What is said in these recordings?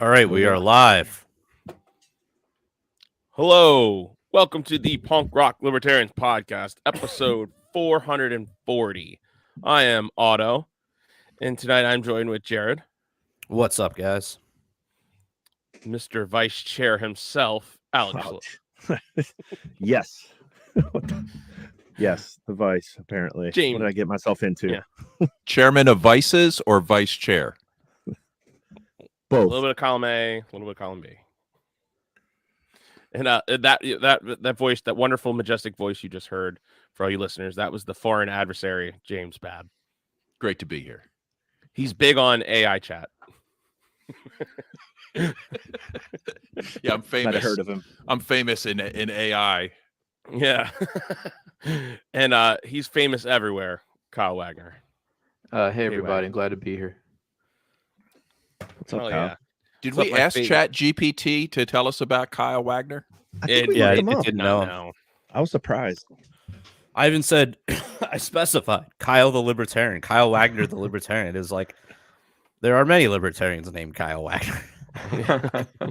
All right, we are live. Hello. Welcome to the Punk Rock Libertarians Podcast, episode 440. I am Otto, and tonight I'm joined with Jared, What's up, guys? Mr. Vice Chair himself, Alex. Yes. Yes, the vice, apparently. James. What did I get myself into? Yeah. Chairman of vices or vice chair? A Both. little bit of column A, a little bit of column B. And that voice, that wonderful, majestic voice you just heard, for all you listeners, that was the foreign adversary, James Babb. Great to be here. He's big on AI chat. Yeah, I'm famous. I've heard of him. I'm famous in AI. Yeah. And he's famous everywhere, Kyle Wagner. Hey everybody, Wagner. glad to be here. What's up, Oh, Kyle? yeah. Did What's we up, my ask favorite? Chat GPT to tell us about Kyle Wagner? I think we yeah, looked it him up. didn't Not know. now. I was surprised. I even said I specified Kyle the Libertarian, Kyle Wagner the Libertarian. It is like there are many libertarians named Kyle Wagner.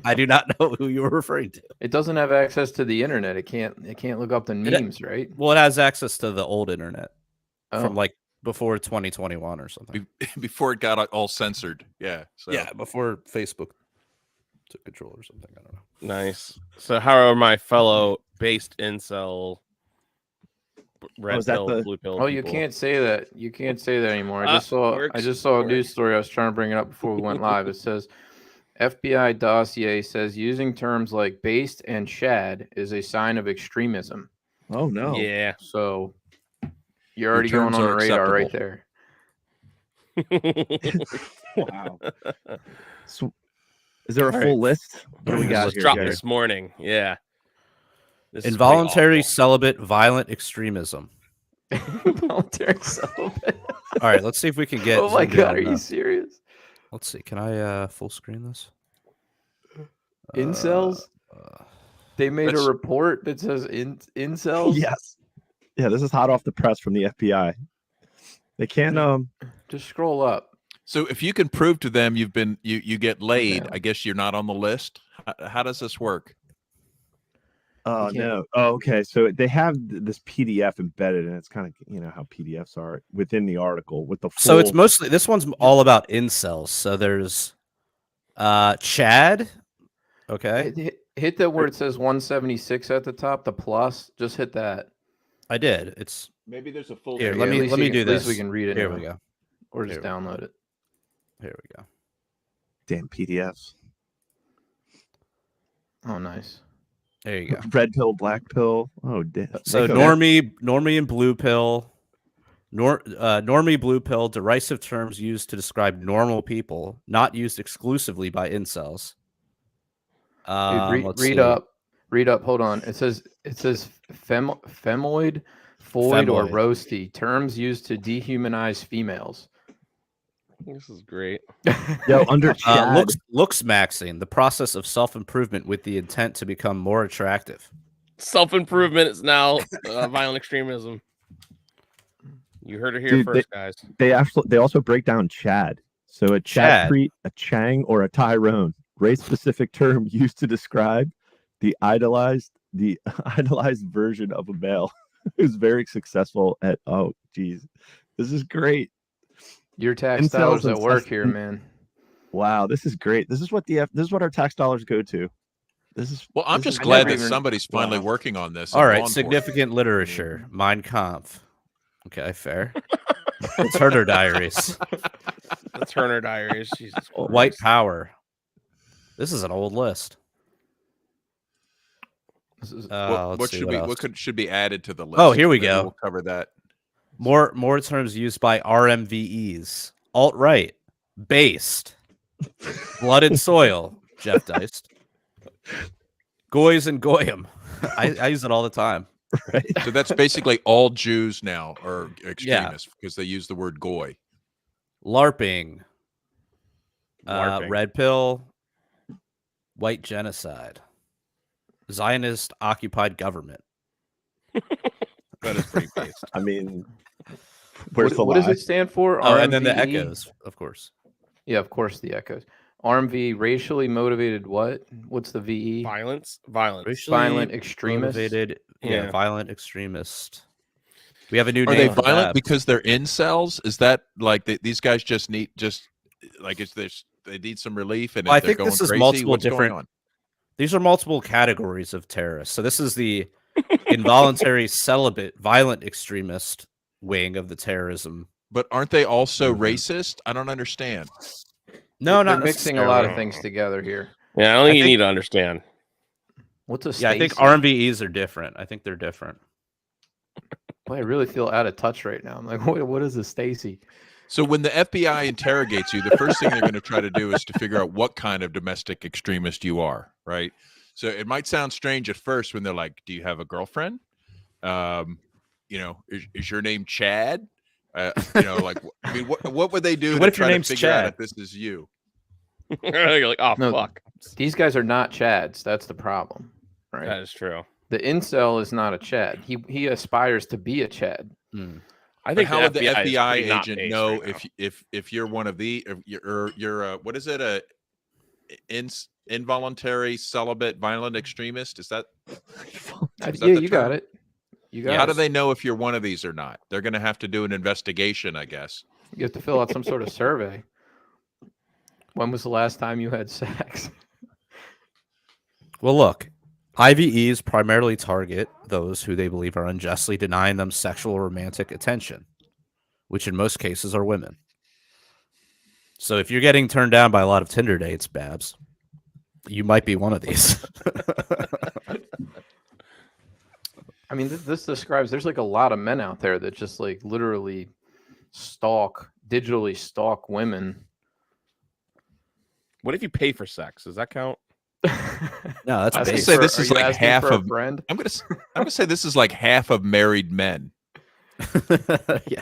I do not know who you were referring to. It doesn't have access to the internet. It can't look up the memes, right? Well, it has access to the old internet Oh. from like before 2021 or something. Before it got all censored. Yeah. So. Yeah, before Facebook took control or something. I don't know. Nice. So, how are my fellow based incel red is that pill, the- blue pill? Oh, you people? can't say that. You can't say that anymore. I just saw a news story. I was trying to bring it up before we went live. It says FBI dossier says using terms like based and shad is a sign of extremism. Oh, no. Yeah. So you're already going terms on the are radar right acceptable. there. Wow. So, is there a All full right. list? What do we got Let's here, drop Jared? this morning. Yeah. This is Involuntary pretty awful. celibate violent extremism. Voluntary celibate. All right, let's see if we can get. Oh my zoomed in god, on are you the- serious? Let's see. Can I full screen this? Incels? They made Let's- a report that says incels. Yes. Yeah, this is hot off the press from the FBI. They can't Just scroll up. So if you can prove to them you've been you get laid, Yeah. I guess you're not on the list. How does this work? Oh, can't- no. Oh, okay. So they have this PDF embedded, and it's kind of, how PDFs are within the article with the full... So it's mostly this one's all about incels. So there's Chad. Okay. Hit that where it says 176 at the top, the plus. Just hit that. I did. It's Maybe there's a full. here. Yeah, Let at me least do At least we this. can read it. Here now. we go. Or just Here we go. download it. Here we go. Damn PDFs. Oh, nice. There you go. Red pill, black pill. Oh, damn. So normie and blue pill. Normie blue pill, derisive terms used to describe normal people, not used exclusively by incels. Dude, Let's read see. up. Read up. Hold on. It says femoid, foid, or Femoid. roasty. Terms used to dehumanize females. This is great. Yo, under Chad. Looks maxing, the process of self-improvement with the intent to become more attractive. Self-improvement is now violent extremism. You heard it here Dude, first, guys. They also break down Chad. So a Chad. Chad, a Chang, or a Tyrone, race-specific term used to describe the idolized version of a male who's very successful at. Oh, geez, this is great. Your tax Incels dollars and at work sus- here, man. Wow, this is great. This is what our tax dollars go to. This is Well, I'm this is just glad never that even- somebody's finally Wow. working on this. All in right, law significant literature. Mein Kampf. Okay, fair. It's Herder Diaries. The Turner Diaries. Jesus Christ. White Power. This is an old list. This is- enforcement. Let's see should else. should be added to the list? Oh, here we Maybe go. We'll cover that. More terms used by RMVEs. Alt-right. Based. Blood and Soil. Jeff Deist. Goys and Goyim. I use it all the time. right. So that's basically all Jews now are extremists because they use the word goy. LARPing. LARPing. Red Pill. White Genocide. Zionist Occupied Government. That is pretty based. I mean, where's the what does lie? it stand for? Oh, and then the RMVE? Echoes, of course. Yeah, of course, the echoes. RMV, racially motivated what? What's the VE? Violence. Racially Violent extremist. motivated, Yeah. violent extremist. We have a new Are name. they for violent that. because they're incels? Is that like these guys just need they need some relief and Well, I they're think going this is crazy? multiple What's different. going on? These are multiple categories of terrorists. So this is the involuntary celibate violent extremist wing of the terrorism. But aren't they also racist? I don't understand. No, They're not mixing a lot of necessarily. things together here. Yeah, I don't think you think- need to understand. What's a Yeah, I think Stacy? RMVEs are different. I think they're different. Boy, I really feel out of touch right now. I'm like, what is a Stacy? So when the FBI interrogates you, the first thing they're going to try to do is to figure out what kind of domestic extremist you are, right? So it might sound strange at first when they're like, "Do you have a girlfriend? Is your name Chad?" Like, I mean, what would they do What to if your try to name's figure out Chad? if this is you? You're like, oh, No, fuck. These guys are not Chads. That's the problem, right? That is true. The incel is not a Chad. He aspires to be a Chad. I think how would the is FBI pretty not agent based know right now. if you're one of the you're what is it, a involuntary celibate violent extremist? Is that Yeah, you got it. You got How it. do they know if you're one of these or not? They're going to have to do an investigation, I guess. You have to fill out some sort of survey. When was the last time you had sex? Well, look, IVEs primarily target those who they believe are unjustly denying them sexual or romantic attention, which in most cases are women. So if you're getting turned down by a lot of Tinder dates, Babs, you might be one of these. I mean, this describes, there's like a lot of men out there that just like literally digitally stalk women. What if you pay for sex? Does that count? No, that's I was basic. say this is Are you like asking half for a of. friend? I'm gonna say this is like half of married men. Yeah.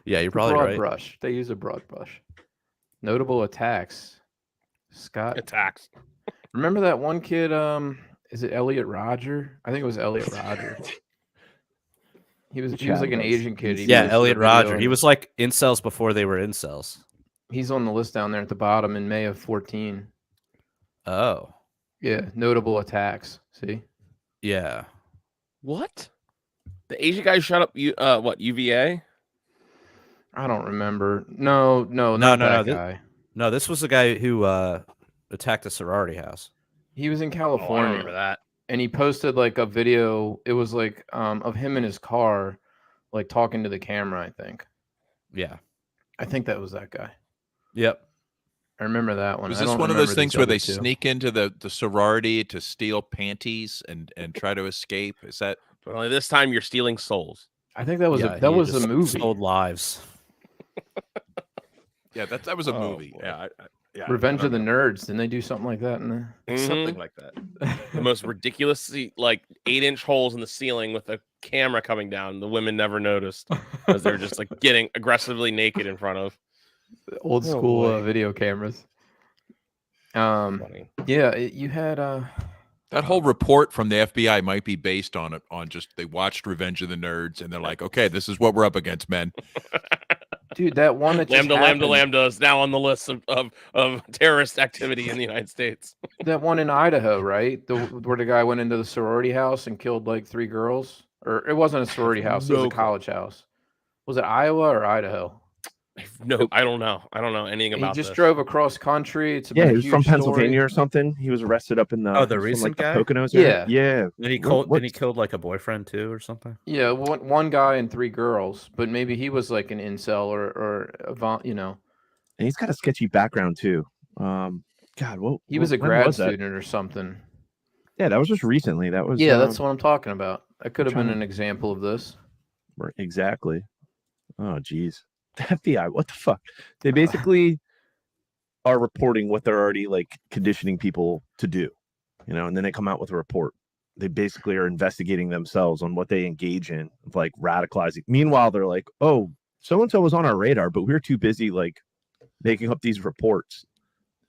Yeah, you're probably broad right. brush. They use a broad brush. Notable attacks. Scott. Attacks. Remember that one kid? Is it Elliot Rodger? I think it was Elliot Rodger. He was like an Asian kid. He Yeah, posted a Elliot video Rodger. and He was like incels before they were incels. He's on the list down there at the bottom in May of 14. Oh. Yeah, notable attacks. See? Yeah. What? The Asian guy shot up UVA? I don't remember. No, No, that guy. No, this was the guy who attacked a sorority house. He was in Oh, I California. don't remember that. And he posted like a video. It was like of him in his car, like talking to the camera, I think. Yeah. I think that was that guy. Yep. I remember that one. Was I this don't one of those remember things these where other they two. sneak into the sorority to steal panties and try to escape? Is that? But only this time you're stealing souls. I think that was Yeah, that he was a just movie. Sold lives. Yeah, that was a Oh, movie. boy. Yeah, Revenge I of the don't know. Nerds. Didn't they do something like that? Something like that. The most ridiculously 8-inch holes in the ceiling with a camera coming down. The women never noticed because they're just like getting aggressively naked in front of. Old Oh, school boy. video cameras. Funny. Yeah, you had That whole report from the FBI might be based on just they watched Revenge of the Nerds and they're like, okay, this is what we're up against, men. dude, that one that just Lambda is now on the list of terrorist activity in the United States. That one in Idaho, right? Where the guy went into the sorority house and killed like 3 girls, or it wasn't a sorority house; it was a college house. Was it Iowa or Idaho? No, I don't know. I don't know anything about He just this. drove across country. It's Yeah, been he a was from huge Pennsylvania story. or something. He was arrested up in the Oh, the from, recent the guy? Poconos Yeah. area. Yeah. Then he killed like a boyfriend too or something. Yeah, one guy and 3 girls, but maybe he was like an incel or And he's got a sketchy background too. God, he was a when grad was that? student or something. Yeah, that was just recently. That was That's what I'm talking about. That could have been trying an example of this. exactly. Oh, geez. The FBI, what the fuck? They basically are reporting what they're already like conditioning people to do, and then they come out with a report. They basically are investigating themselves on what they engage in, of like radicalizing. Meanwhile, they're like, oh, so-and-so was on our radar, but we were too busy like making up these reports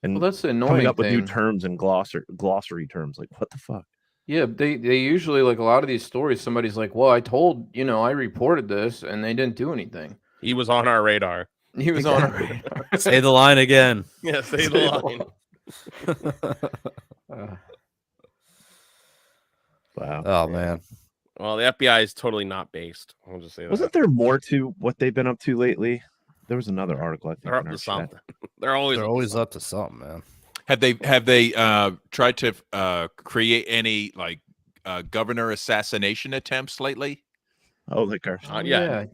and Well, that's the annoying coming up with new thing. terms and glossary terms. Like, what the fuck? Yeah, they usually, like a lot of these stories, somebody's like, well, I reported this and they didn't do anything. He was on our radar. He was on a radar. Say the line again. Yeah, say the line. Wow. Oh man. Well, the FBI is totally not based. I'll just say that. Wasn't there more to what they've been up to lately? There was another article, I think. They're up to something. They're always up to something, man. Have they tried to create any like governor assassination attempts lately? Oh, like our yeah.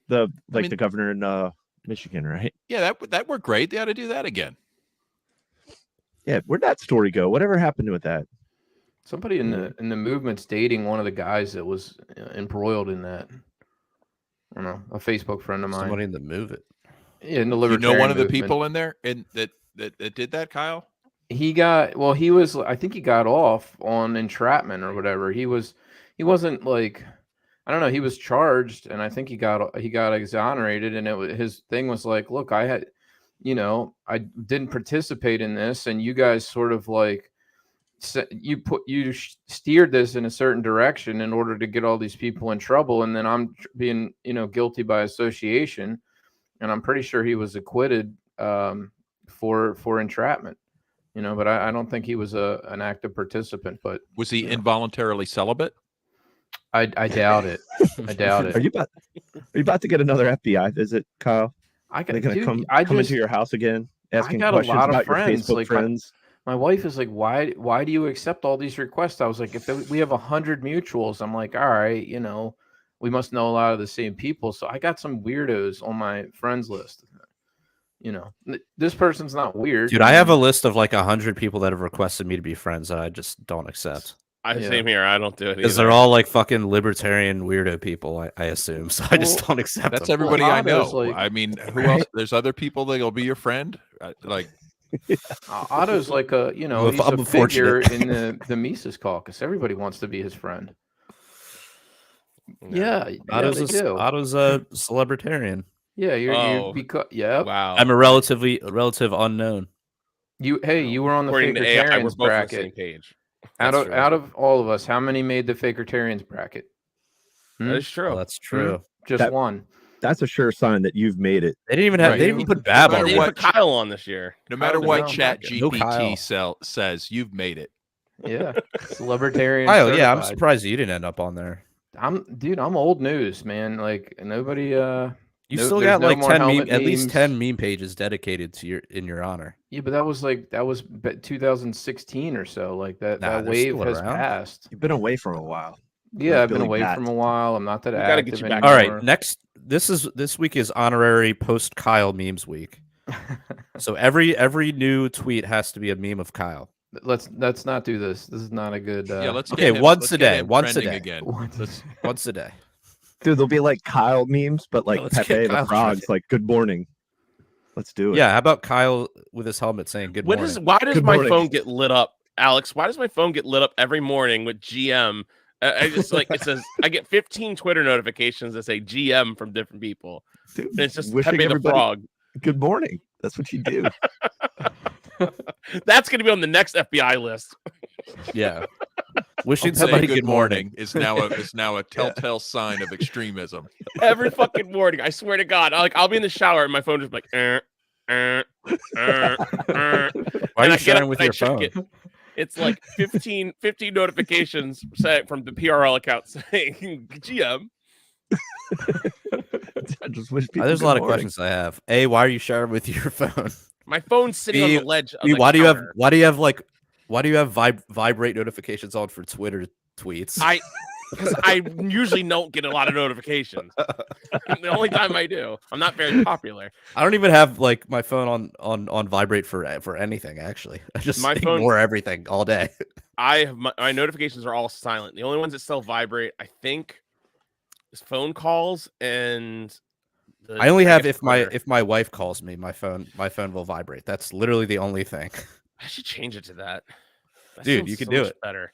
The governor in Michigan, right? Yeah, that worked great. They ought to do that again. Yeah, where'd that story go? Whatever happened with that? Somebody in the movement's dating one of the guys that was embroiled in that. I don't know, a Facebook friend of mine. Somebody in the movement. Yeah, in the You know one of the movement. people in there that did that, Kyle? He was, I think he got off on entrapment or whatever. He wasn't like, I don't know, he was charged and I think he got exonerated, and his thing was like, look, I didn't participate in this, and you guys sort of like you steered this in a certain direction in order to get all these people in trouble, and then I'm being guilty by association, and I'm pretty sure he was acquitted for entrapment, but I don't think he was an active participant. But was he involuntarily celibate? I doubt it. I doubt it. Are you about to get another FBI visit, Kyle? Are they going to come into your house again, asking questions about your Facebook friends? My wife is like, why do you accept all these requests? I was like, we have 100 mutuals. I'm like, all right, we must know a lot of the same people. So I got some weirdos on my friends list. This person's not weird. Dude, I have a list of like 100 people that have requested me to be friends that I just don't accept. Same here. I don't do it because they're all like fucking libertarian weirdo people. I assume so. I just don't accept. That's them. Everybody I know. I mean, who else? There's other people that'll be your friend. Otto's like he's a figure in the Mises caucus. Everybody wants to be his friend. Yeah, Otto's a celebritarian. Yeah, Wow. I'm a relative unknown. You were on the Fakertarians bracket. Same page. Out of all of us, how many made the Fakertarians bracket? That is true. That's true. Just one. That's a sure sign that you've made it. They didn't even have. They didn't even put Bab on. They didn't put Kyle on this year. No matter what Chat GPT says, you've made it. Yeah, celebritarian. Kyle, yeah, I'm surprised you didn't end up on there. I'm old news, man. Like nobody. You still got like 10 at least 10 meme pages dedicated to your honor. Yeah, but that was 2016 or so. Like that wave has passed. You've been away for a while. Yeah, I've been away from a while. I'm not that active get you anymore. back. All right, this week is honorary post Kyle memes week. So every new tweet has to be a meme of Kyle. Let's not do this. This is not a good. Let's once a day. Once a day. Again. Once a day. Dude, there'll be like Kyle memes, but like Pepe the Frog's like "Good morning." Let's do it. Yeah, how about Kyle with his helmet saying "Good morning"? Why does my phone get lit up, Alex? Why does my phone get lit up every morning with GM? I just it says I get 15 Twitter notifications that say GM from different people. Dude, and it's just Pepe the Frog. Good morning. That's what you do. That's going to be on the next FBI list. Yeah. Wishing somebody good morning is now a telltale sign of extremism. Every fucking morning, I swear to God, I'll be in the shower and my phone just like. Why are you sharing with your phone? It's like 15 notifications from the PRL account saying GM. I just wish there's a lot of questions I have. A, why are you sharing with your phone? My phone's sitting on the ledge. Why do you have vibrate notifications on for Twitter tweets? Because I usually don't get a lot of notifications. The only time I do, I'm not very popular. I don't even have like my phone on vibrate for anything. Actually, I just ignore everything all day. I have my notifications are all silent. The only ones that still vibrate, I think, is phone calls and. I only have if my wife calls me, my phone will vibrate. That's literally the only thing. I should change it to that. Dude, you can do it better.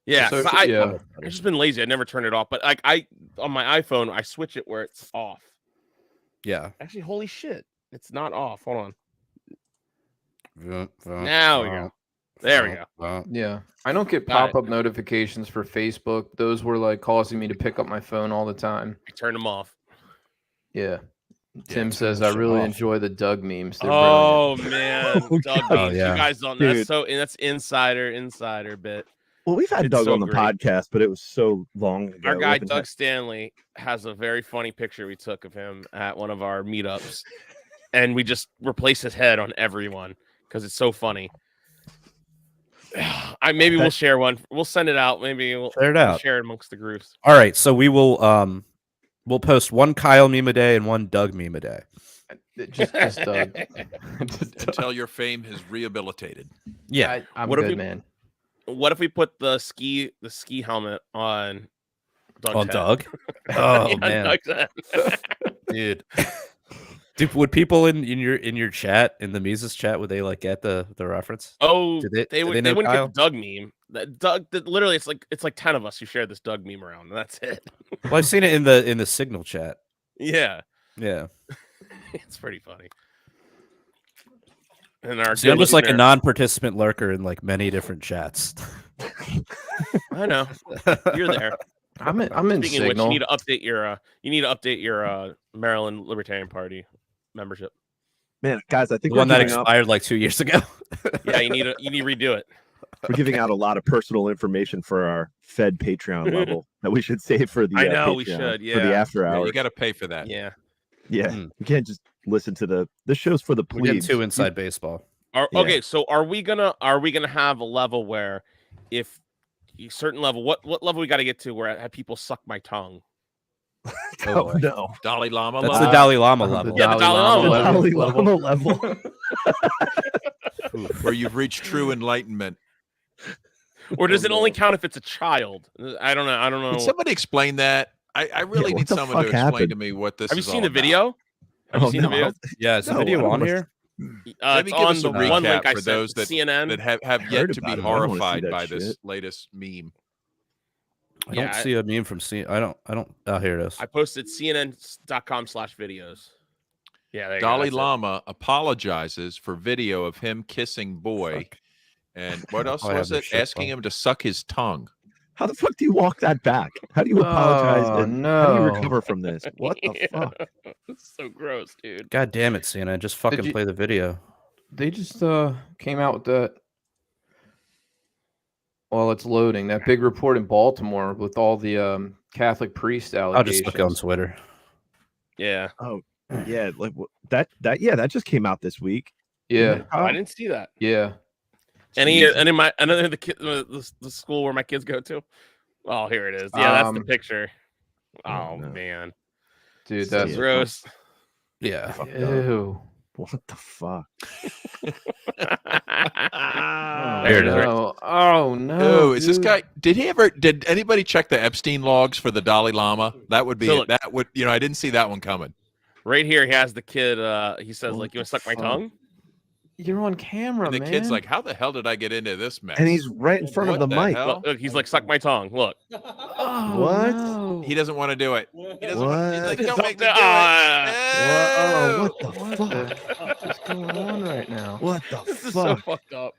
Yeah, I've just been lazy. I never turn it off, but like on my iPhone, I switch it where it's off. Yeah. Actually, holy shit, it's not off. Hold on. Now we go. There we go. Yeah, I don't get pop-up notifications for Facebook. Those were like causing me to pick up my phone all the time. I turn them off. Yeah. Tim says, I really enjoy the Doug memes. They're man, Doug memes. yeah. You guys don't know. That's insider bit. Well, we've had Doug on the podcast, but it was so long ago. Our guy Doug Stanley has a very funny picture we took of him at one of our meetups, and we just replaced his head on everyone because it's so funny. Maybe we'll share one. We'll send it out. Maybe we'll share it amongst the groups. All right, so we will we'll post one Kyle meme a day and one Doug meme a day. Just Doug. Until your fame has rehabilitated. Yeah, I'm good, man. What if we put the ski helmet on Doug's head? Doug? Oh Yeah, man, dude. Would people in your chat, in the Mises chat, would they like get the reference? Oh, they wouldn't Kyle? get the Doug meme. Literally, it's like 10 of us who share this Doug meme around, and that's it. Well, I've seen it in the Signal chat. Yeah, it's pretty funny. And I'm just like a non-participant lurker in like many different chats. I know you're there. I'm in Speaking Signal. Of which, you need to update your Maryland Libertarian Party membership. Man, guys, I think the one that expired like 2 years ago. Yeah, you need to redo it. We're giving out a lot of personal information for our Fed Patreon level that we should save for the. I know Patreon, we should. Yeah, for the after hours. Yeah, you got to pay for that. Yeah. You can't just listen to the show's for the plebes. We get too inside baseball. Okay, so are we gonna have a level where if a certain level, what level we got to get to where I have people suck my tongue? Oh no, Dalai Lama. That's the Dalai Lama level. Yeah, the Dalai Lama level. Where you've reached true enlightenment. Or does it only count if it's a child? I don't know. Can somebody explain that? I really need someone to explain to me what this is. Have you seen the video? Have you seen the video? Yeah, is the video on here? Maybe give us a one link I for sent, those that CNN. that have yet to be horrified by this latest meme. I don't see a meme from CNN. I don't. Oh, here it is. I posted CNN.com/videos. Yeah, there you Dalai go, Lama apologizes for video of him kissing boy, and what else was it? Asking him to suck his tongue. How the fuck do you walk that back? How do you apologize? How do you recover from this? What the fuck? It's so gross, dude. God damn it, CNN. Just fucking play the video. They just came out with that. While it's loading, that big report in Baltimore with all the Catholic priest allegations. I'll just look on Twitter. Yeah. Oh, yeah. Like that. Yeah, that just came out this week. Yeah. Oh, I didn't see that. Yeah. The school where my kids go to. Oh, here it is. Yeah, that's the picture. Oh man, dude, that's gross. Yeah. Ew. What the fuck? There it is. Oh no! Oh, is this guy? Did anybody check the Epstein logs for the Dalai Lama? That would be So look, that would I didn't see that one coming. Right here, he has the kid. He says, like, you want to suck my tongue? You're on camera, and the man. kid's like, how the hell did I get into this mess? And he's right in front of the mic. Look, he's like, suck my tongue. Look. Oh, what? No. He doesn't want to do it. He doesn't want to, like, don't make me do it. What the fuck? What's going on right now? What the This is fuck? so fucked up.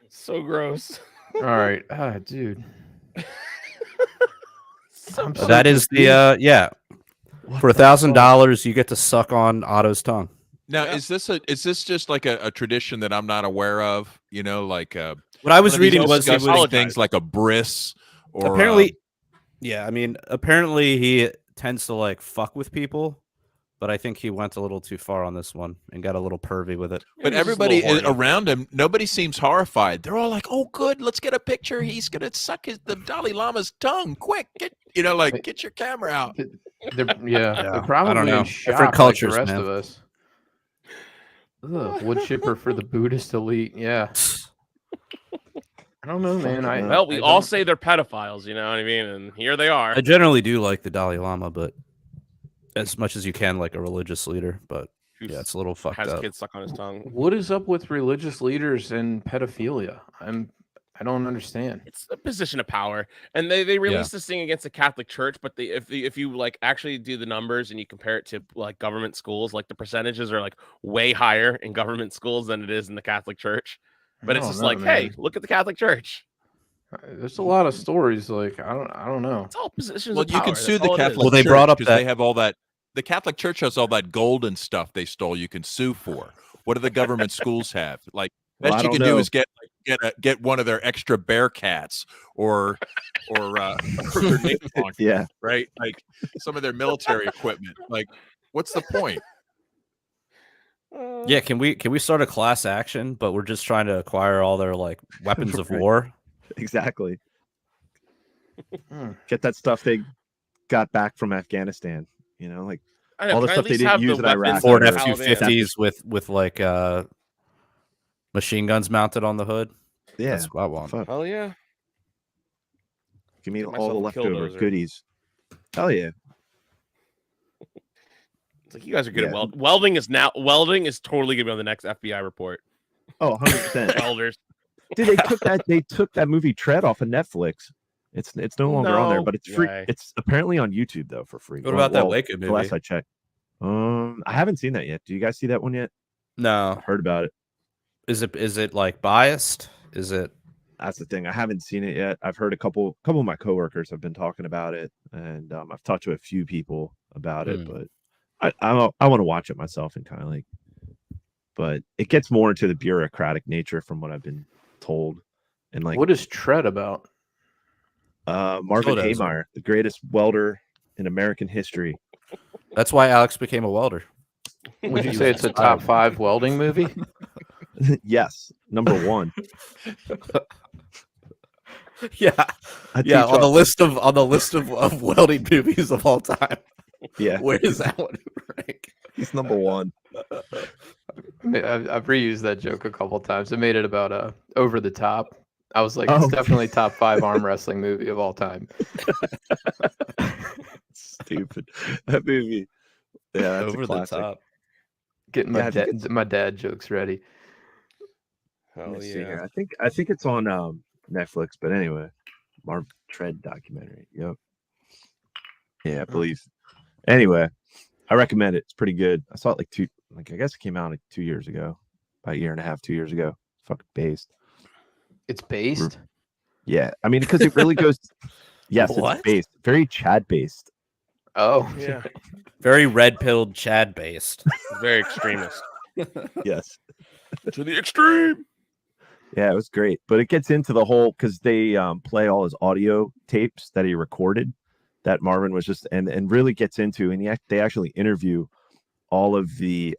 So gross. All right, dude. That is the For $1,000, you get to suck on Otto's tongue. Now, is this just like a tradition that I'm not aware of? Like what I was reading was he was things like a bris or apparently. Apparently he tends to like fuck with people, but I think he went a little too far on this one and got a little pervy with it. But everybody around him, nobody seems horrified. They're all like, "Oh, good, let's get a picture. He's gonna suck the Dalai Lama's tongue. Quick, get your camera out." They're probably I don't know. in shock Different cultures, like the rest man. of us. Ugh, wood chipper for the Buddhist elite. Yeah. I don't know, man. We all say they're pedophiles, you know what I mean? And here they are. I generally do like the Dalai Lama, but as much as you can like a religious leader, but yeah, it's a little fucked up. Has kids suck on his tongue. What is up with religious leaders and pedophilia? I don't understand. It's a position of power, and they released this thing against the Catholic Church. But if you like actually do the numbers and you compare it to like government schools, like the percentages are like way higher in government schools than it is in the Catholic Church. But it's just man. Hey, look at the Catholic Church. There's a lot of stories. Like I don't know. It's all positions. Well, of power. You can sue the Catholic. Well, they Church brought up that they have all that the Catholic Church has all that gold and stuff they stole you can sue for. What do the government schools have? Like, best you can do is get one of their extra Bearcats or their name launcher, Yeah. right? Like some of their military equipment. Like, what's the point? Yeah, can we start a class action, but we're just trying to acquire all their like weapons of war? Exactly. Get that stuff they got back from Afghanistan. You know, like all the stuff they didn't use in Iraq. Ford F-250s with like machine guns mounted on the hood. Yeah, that's what I want. Fuck. Hell yeah! Give me all the leftover goodies. Hell yeah! It's like you guys are good at welding. Welding is totally gonna be on the next FBI report. Oh, 100%. Welders. Dude, they took that movie Tread off of Netflix. It's no longer on there, but it's free. It's apparently on YouTube though for free. What about that Waco movie? Last I checked. I haven't seen that yet. Do you guys see that one yet? No. I heard about it. Is it like biased? Is it? That's the thing. I haven't seen it yet. I've heard a couple of my coworkers have been talking about it, and I've talked to a few people about it, but I want to watch it myself and kind of like. But it gets more into the bureaucratic nature from what I've been told, and like, what is Tread about? Marvin Haymeyer, the greatest welder in American history. That's why Alex became a welder. Would you say it's a top 5 welding movie? Yes, number 1. Yeah. On the list of welding movies of all time. Yeah, where is that one rank? He's number 1. I've reused that joke a couple times. I made it about Over the Top. I was like, it's definitely top 5 arm wrestling movie of all time. Stupid. That movie. Yeah, that's Over the Top. Getting my dad jokes ready. Hell yeah. I think it's on Netflix, but anyway, Marv Tread documentary. Yep. Yeah, I believe. Anyway, I recommend it. It's pretty good. I saw it I guess it came out like 2 years ago, about a year and a half, 2 years ago. Fucking based. It's based? Yeah. I mean, because it really goes. Yes, what? It's based. Very Chad based. Oh, yeah. Very red-pilled Chad based. Very extremist. Yes. To the extreme. Yeah, it was great. But it gets into the whole, because they play all his audio tapes that he recorded that Marvin was just, and really gets into, and they actually interview all of the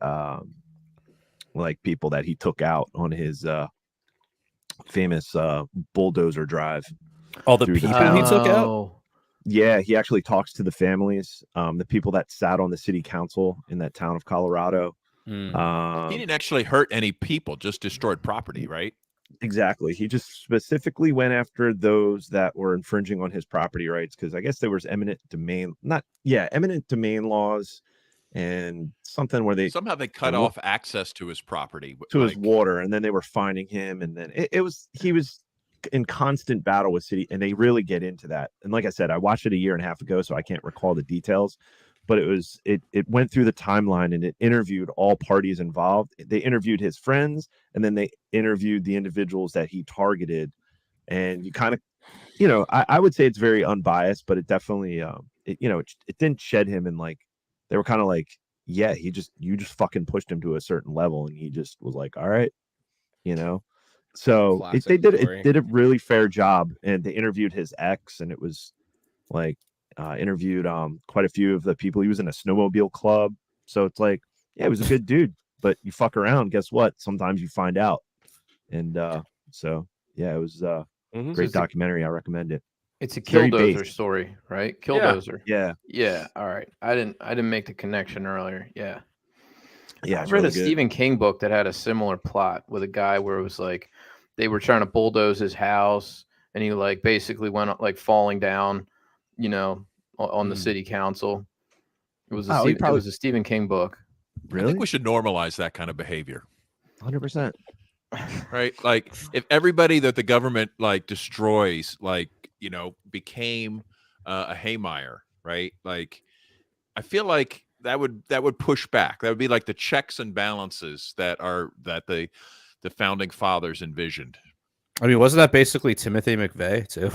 like people that he took out on his famous bulldozer drive. All the people he took out? Yeah, he actually talks to the families, the people that sat on the city council in that town of Colorado. He didn't actually hurt any people, just destroyed property, right? Exactly. He just specifically went after those that were infringing on his property rights, because I guess there was eminent domain laws and something where they somehow cut off access to his property, to his water, and then they were finding him, and then he was in constant battle with city, and they really get into that. And like I said, I watched it a year and a half ago, so I can't recall the details, but it went through the timeline, and it interviewed all parties involved. They interviewed his friends, and then they interviewed the individuals that he targeted, and you kind of, I would say it's very unbiased, but it definitely it didn't shed him, and like they were kind of like, yeah, you just fucking pushed him to a certain level, and he just was like, all right, so they did a really fair job, and they interviewed his ex, and it was like interviewed quite a few of the people. He was in a snowmobile club, so it's like, yeah, he was a good dude, but you fuck around, guess what? Sometimes you find out. And so yeah, it was a great documentary. I recommend it. It's a Killdozer story, right? Killdozer. Yeah. All right. I didn't make the connection earlier. Yeah. Yeah. I've read a Stephen King book that had a similar plot with a guy where it was like they were trying to bulldoze his house, and he like basically went up, like falling down, on the city council. It was a Stephen King book. Really? I think we should normalize that kind of behavior. 100%. Right? Like if everybody that the government like destroys, like, became a Haymeyer, right? Like I feel like that would push back. That would be like the checks and balances that the founding fathers envisioned. I mean, wasn't that basically Timothy McVeigh too?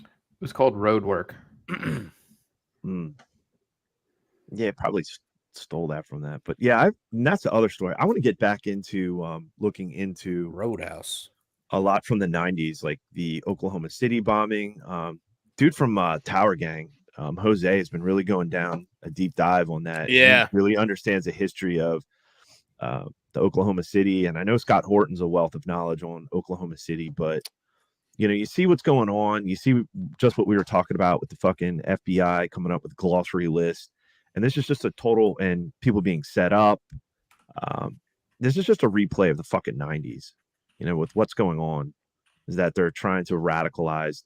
It was called Road Work. Yeah, probably stole that from that. But yeah, and that's the other story. I want to get back into looking into Roadhouse. A lot from the 90s, like the Oklahoma City bombing. Dude from Tower Gang, Jose, has been really going down a deep dive on that. Yeah. He really understands the history of the Oklahoma City. And I know Scott Horton's a wealth of knowledge on Oklahoma City, but you see what's going on. You see just what we were talking about with the fucking FBI coming up with a glossary list. And this is just a total, and people being set up. This is just a replay of the fucking 90s, with what's going on, is that they're trying to radicalize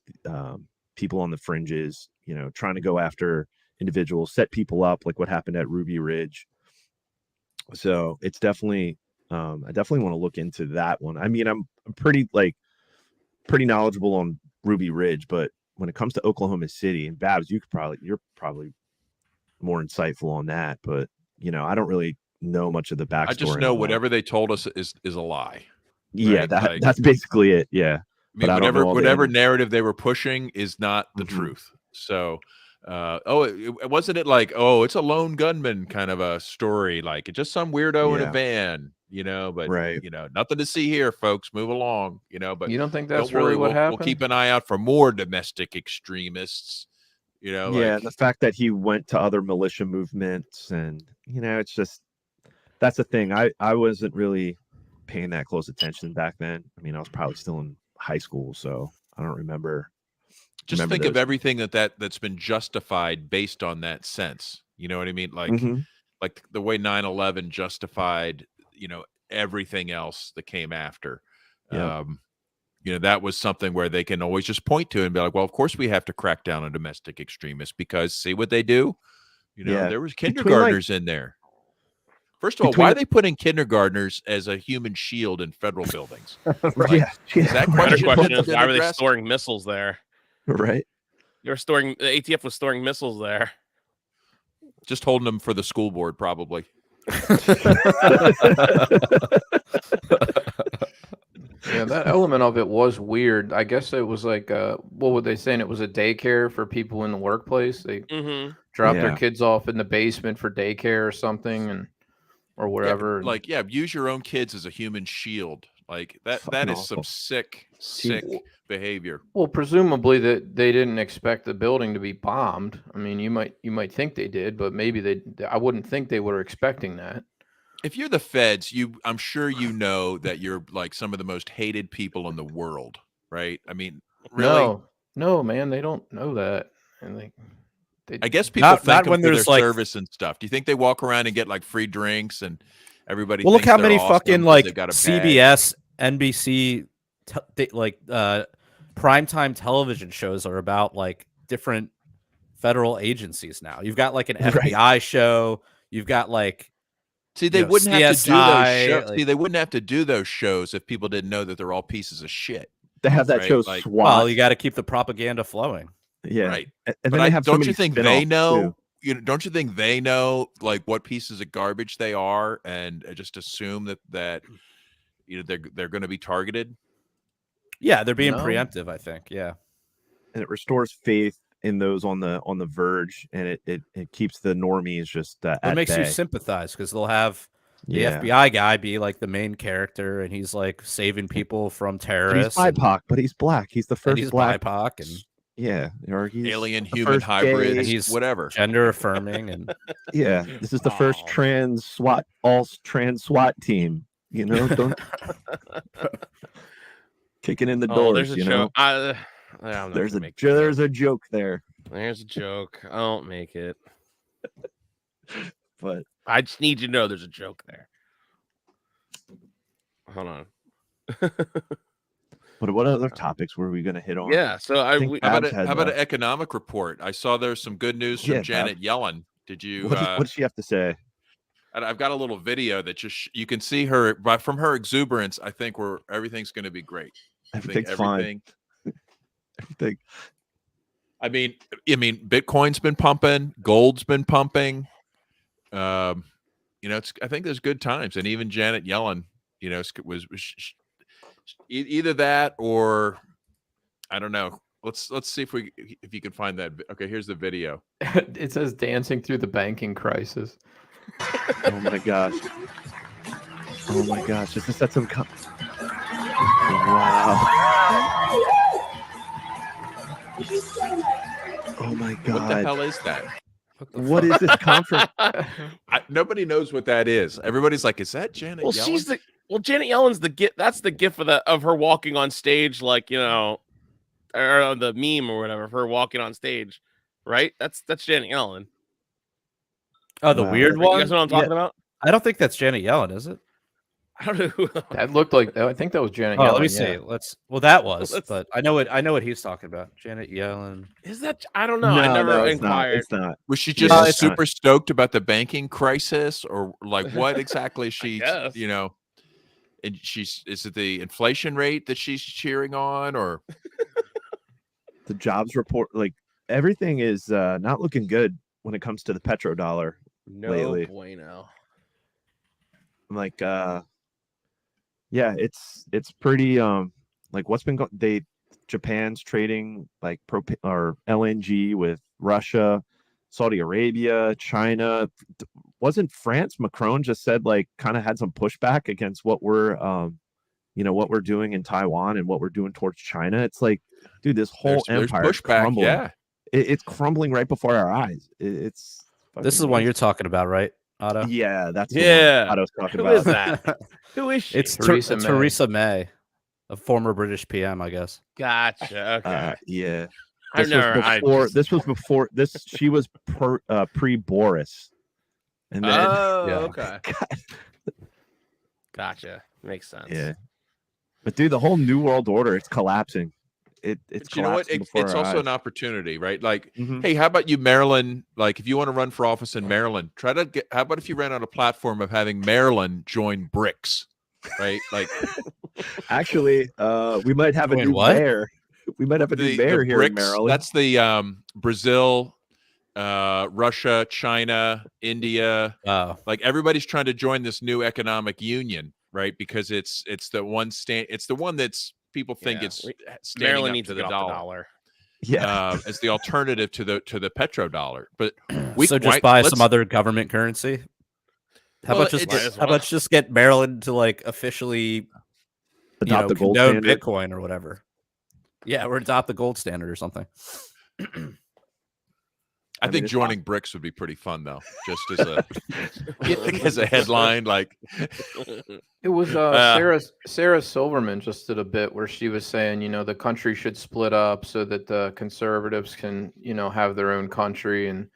people on the fringes, trying to go after individuals, set people up like what happened at Ruby Ridge. So it's definitely, I definitely want to look into that one. I mean, I'm pretty knowledgeable on Ruby Ridge, but when it comes to Oklahoma City and Babs, you're probably more insightful on that, but I don't really know much of the backstory. I just know whatever they told us is a lie. Yeah, right? That's basically it. Yeah. I mean, whatever narrative they were pushing is not the truth. So, wasn't it like, it's a lone gunman kind of a story, like it's just some weirdo in a van, but right. Nothing to see here, folks. Move along, but you don't think that's don't worry, really what happened? We'll keep an eye out for more domestic extremists. Yeah, the fact that he went to other militia movements, and it's just, that's the thing. I wasn't really paying that close attention back then. I mean, I was probably still in high school, so I don't remember. Just think of everything that's been justified based on that sense. You know what I mean? Like, like the way 9/11 justified, everything else that came after. Yeah. That was something where they can always just point to and be like, well, of course we have to crack down on domestic extremists because see what they do. There was kindergartners in there. First of all, why are they putting kindergartners as a human shield in federal buildings? Yeah. That question is, why were they storing missiles there? Right. The ATF was storing missiles there. Just holding them for the school board, probably. Yeah, that element of it was weird. I guess it was like, what were they saying? It was a daycare for people in the workplace. They dropped their kids off in the basement for daycare or something, or whatever. Use your own kids as a human shield. Like that is awful. Some sick behavior. Well, presumably that they didn't expect the building to be bombed. I mean, you might think they did, but maybe I wouldn't think they were expecting that. If you're the feds, I'm sure that you're like some of the most hated people in the world, right? I mean, really? No, man, they don't know that. And I guess people thank them for their service and stuff. Do you think they walk around and get like free drinks and everybody? Well, look how many awesome fucking like CBS, NBC, primetime television shows are about like different federal agencies now. You've got like an FBI show. You've got like. See, they wouldn't CSI, have to do those shows. See, they wouldn't have to do those shows if people didn't know that they're all pieces of shit. They have that show SWAT. Well, you got to keep the propaganda flowing. Yeah, right. And then they have don't you think they know? Don't you think they know like what pieces of garbage they are, and just assume that they're going to be targeted? Yeah, they're being preemptive. I think. Yeah, and it restores faith in those on the verge, and it keeps the normies just it makes you sympathize because they'll have the FBI guy be like the main character, and he's like saving people from terrorists. He's BIPOC, but he's black. He's the first black BIPOC, and or he's alien human hybrid. He's whatever, gender affirming, and this is the first trans SWAT team. Don't kicking in the doors. There's a joke. There's a joke there. There's a joke. I don't make it. But I just need you to know there's a joke there. Hold on. But what other topics were we going to hit on? Yeah, so how about an economic report? I saw there's some good news from Janet Yellen. Did you? What does she have to say? I've got a little video that just you can see her from her exuberance. I think everything's going to be great. Everything's fine. Everything. I mean, Bitcoin's been pumping, gold's been pumping. I think there's good times, and even Janet Yellen, was either that or I don't know, let's see if you can find that. Okay, here's the video. It says dancing through the banking crisis. Oh my gosh. Oh my gosh. Is this at some wow. Oh my God. What the hell is that? What is this conference? Nobody knows what that is. Everybody's like, is that Janet Yellen? Janet Yellen's the gift. That's the gift of her walking on stage, like, you know, or the meme or whatever, of her walking on stage, right? That's Janet Yellen. Oh, the weird one. You guys know what I'm talking about? I don't think that's Janet Yellen, is it? I don't know. Who That looked like. I think that was Janet Yellen. Let me see. That was. But I know what he's talking about. Janet Yellen. Is that? I don't know. I never inquired. It's not. Was she just super stoked about the banking crisis, or like what exactly? She, you know, and is it the inflation rate that she's cheering on, or the jobs report? Like everything is not looking good when it comes to the petrodollar lately. Bueno. Like yeah, it's pretty like what's been Japan's trading like or LNG with Russia, Saudi Arabia, China. Wasn't France? Macron just said like kind of had some pushback against what we're what we're doing in Taiwan and what we're doing towards China. It's like, dude, this whole empire is crumbling. Yeah, it's crumbling right before our eyes. This is the one you're talking about, right, Otto? Yeah, that's the one Otto's talking about. Who is that? Who is she? It's Theresa May, a former British PM, I guess. Gotcha. Okay. Yeah. This was before she was pre-Boris. And then okay. Gotcha. Makes sense. Yeah. But dude, the whole New World Order, it's collapsing. It's you know what? It's also an opportunity, right? Like, hey, how about you, Maryland? Like, if you want to run for office in Maryland, how about if you ran on a platform of having Maryland join BRICS, right? Like, actually, we might have a new mayor. We might have a new mayor here BRICS, in Maryland. That's the Brazil, Russia, China, India. Like everybody's trying to join this new economic union, right? Because it's the one that's people think it's Maryland needs to the dollar. Yeah, as the alternative to the petrodollar. But just buy some other government currency. How about just get Maryland to like officially adopt the gold standard, Bitcoin or whatever? Yeah, or adopt the gold standard or something. I think joining BRICS would be pretty fun, though. Just as a headline, like it was Sarah Silverman just did a bit where she was saying, the country should split up so that the conservatives can, have their own country, and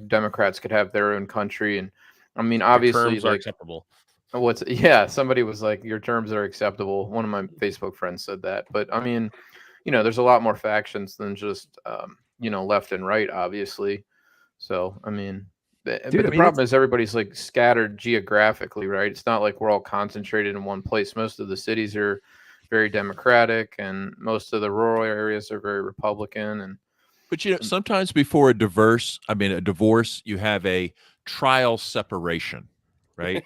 Democrats could have their own country. And I mean, obviously, terms are acceptable. Somebody was like, your terms are acceptable. One of my Facebook friends said that, but I mean, there's a lot more factions than just left and right, obviously. So I mean, the problem is everybody's like scattered geographically, right? It's not like we're all concentrated in one place. Most of the cities are very Democratic, and most of the rural areas are very Republican. But sometimes before a divorce, you have a trial separation, right?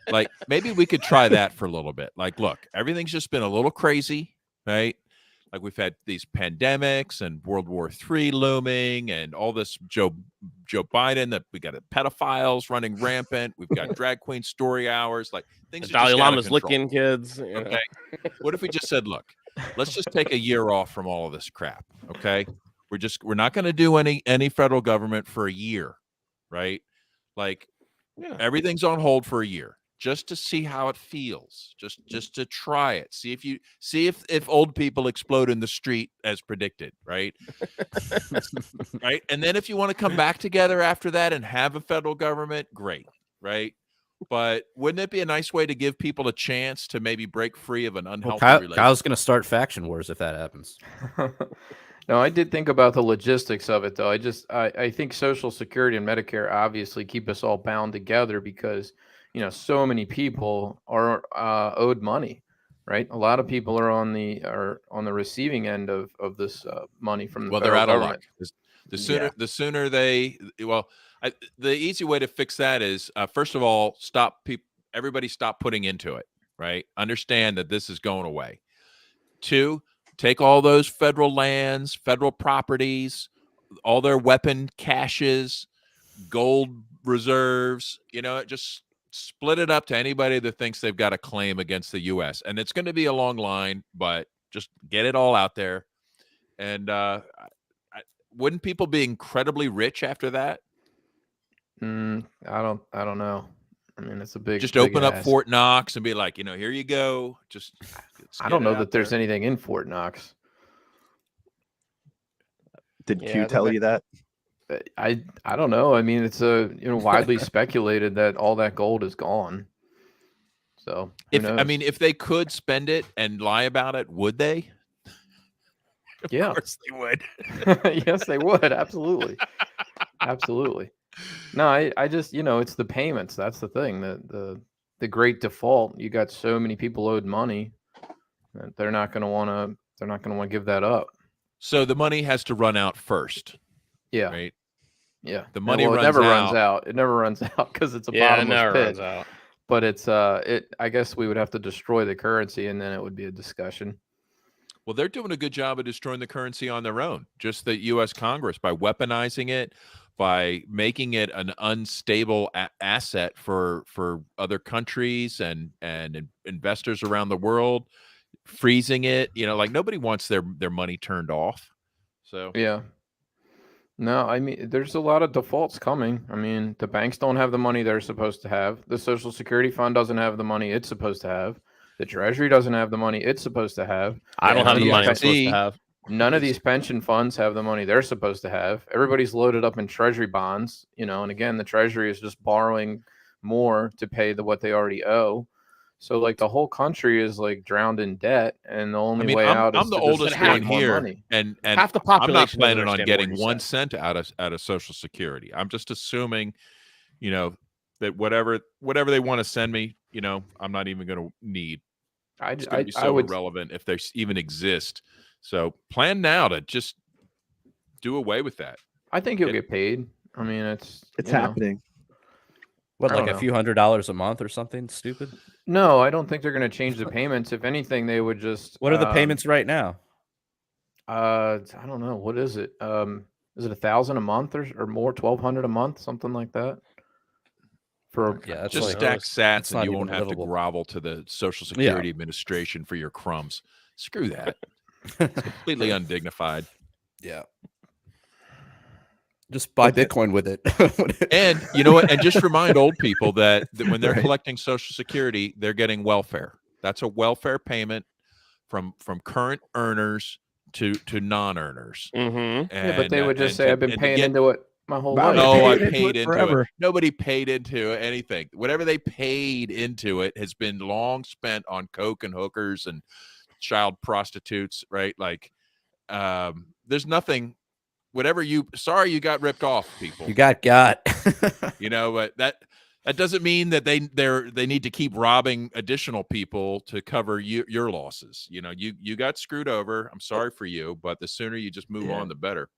Like maybe we could try that for a little bit. Like, look, everything's just been a little crazy, right? Like we've had these pandemics and World War III looming and all this Joe Biden, that we got pedophiles running rampant. We've got drag queen story hours. Like things. Dalai Lama's licking kids. Okay. What if we just said, look, let's just take a year off from all of this crap. Okay. We're not going to do any federal government for a year. Right. Like everything's on hold for a year. Just to see how it feels, just to try it. See if old people explode in the street as predicted, right? Right. And then if you want to come back together after that and have a federal government, great, right? But wouldn't it be a nice way to give people a chance to maybe break free of an unhealthy relationship? Kyle's going to start faction wars if that happens. No, I did think about the logistics of it, though. I think Social Security and Medicare obviously keep us all bound together because so many people are owed money, right? A lot of people are on the receiving end of this money from the they're out government. of luck. The sooner the easy way to fix that is first of all, everybody stop putting into it, right? Understand that this is going away. 2, take all those federal lands, federal properties, all their weapon caches, gold reserves, just split it up to anybody that thinks they've got a claim against the U.S. And it's going to be a long line, but just get it all out there. And wouldn't people be incredibly rich after that? I don't know. I mean, it's a big. Just big open up ask. Fort Knox and be like, here you go. Just. I don't know that there's anything in Fort Knox. Did Q tell you that? I don't know. I mean, it's widely speculated that all that gold is gone. So if they could spend it and lie about it, would they? Of course they would. Yes, they would. Absolutely. Absolutely. No, I just, it's the payments. That's the thing. The great default. You got so many people owed money that they're not going to want to give that up. So the money has to run out first. Yeah. Right. Yeah. The money never runs out. It never runs out because it's a bottomless pit. Runs out. But it's I guess we would have to destroy the currency, and then it would be a discussion. Well, they're doing a good job of destroying the currency on their own. Just the U.S. Congress, by weaponizing it, by making it an unstable asset for other countries and investors around the world, freezing it. Like nobody wants their money turned off. So yeah. No, I mean, there's a lot of defaults coming. I mean, the banks don't have the money they're supposed to have. The Social Security Fund doesn't have the money it's supposed to have. The Treasury doesn't have the money it's supposed to have. I don't have the money I'm supposed to have. None of these pension funds have the money they're supposed to have. Everybody's loaded up in Treasury bonds, and again, the Treasury is just borrowing more to pay what they already owe. So, like, the whole country is like drowned in debt, and the only way out is I'm the oldest one here, money. and half the population I'm not planning on getting 1 cent out of Social Security. I'm just assuming, that whatever they want to send me, I'm not even going to need. It's going to be so irrelevant if they even exist. So plan now to just do away with that. I think you'll get paid. I mean, it's happening. What, like a few $100s a month or something stupid? No, I don't think they're going to change the payments. If anything, they would just. What are the payments right now? I don't know. What is it? Is it $1,000 a month or more? $1,200 a month, something like that. That's just like, stack sats, and you won't have to grovel to the Social Security Administration for your crumbs. Screw that. It's completely undignified. Yeah. Just buy Bitcoin with it. And you know what? And just remind old people that when they're collecting Social Security, they're getting welfare. That's a welfare payment from current earners to non-earners. Mm-hmm. But they would just say, I've been paying into it my whole life. No, I paid into it. Nobody paid into anything. Whatever they paid into it has been long spent on coke and hookers and child prostitutes, right? Like, there's nothing. Sorry you got ripped off, people. You got. But that doesn't mean that they need to keep robbing additional people to cover your losses. You got screwed over. I'm sorry for you, but the sooner you just move on, the better.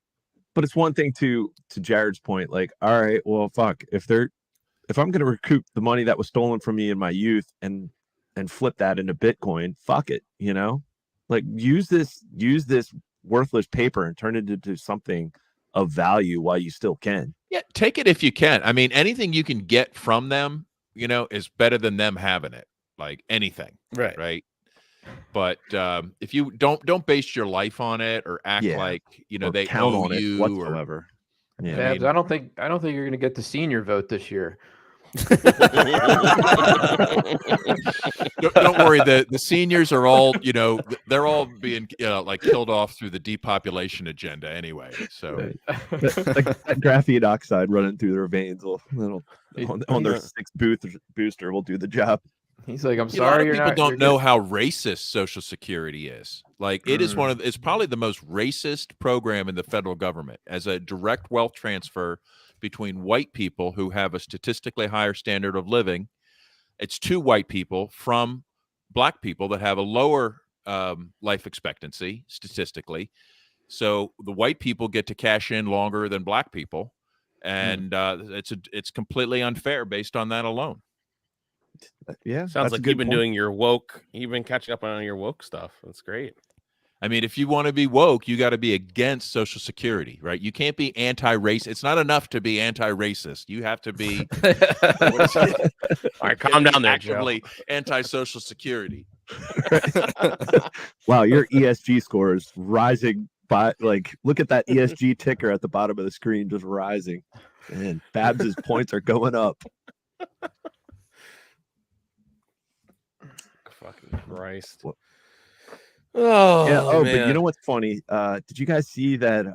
But it's one thing to Jared's point, like, all right, well, fuck, if I'm going to recoup the money that was stolen from me in my youth and flip that into Bitcoin, fuck it, like use this worthless paper and turn it into something of value while you still can. Yeah, take it if you can. I mean, anything you can get from them, is better than them having it. Like anything, right? But if you don't base your life on it or act like they count owe on it you whatsoever. Babs, I don't think you're going to get the senior vote this year. Don't worry. The seniors are all, they're all being like killed off through the depopulation agenda anyway. So that graphene oxide running through their veins on their sixth booster will do the job. He's like, I'm sorry. People don't know how racist Social Security is. Like, it is it's probably the most racist program in the federal government as a direct wealth transfer between white people who have a statistically higher standard of living. It's to white people from black people that have a lower life expectancy statistically. So the white people get to cash in longer than black people. And it's completely unfair based on that alone. Yeah. Sounds like you've been doing your woke. You've been catching up on your woke stuff. That's great. I mean, if you want to be woke, you got to be against Social Security, right? You can't be anti-racist. It's not enough to be anti-racist. You have to be All right, calm down there, actively anti-Social Security. Wow, your ESG score is rising by look at that ESG ticker at the bottom of the screen, just rising. And Babs's points are going up. Fucking Christ. Oh, yeah. Oh, man. But you know what's funny? Did you guys see that?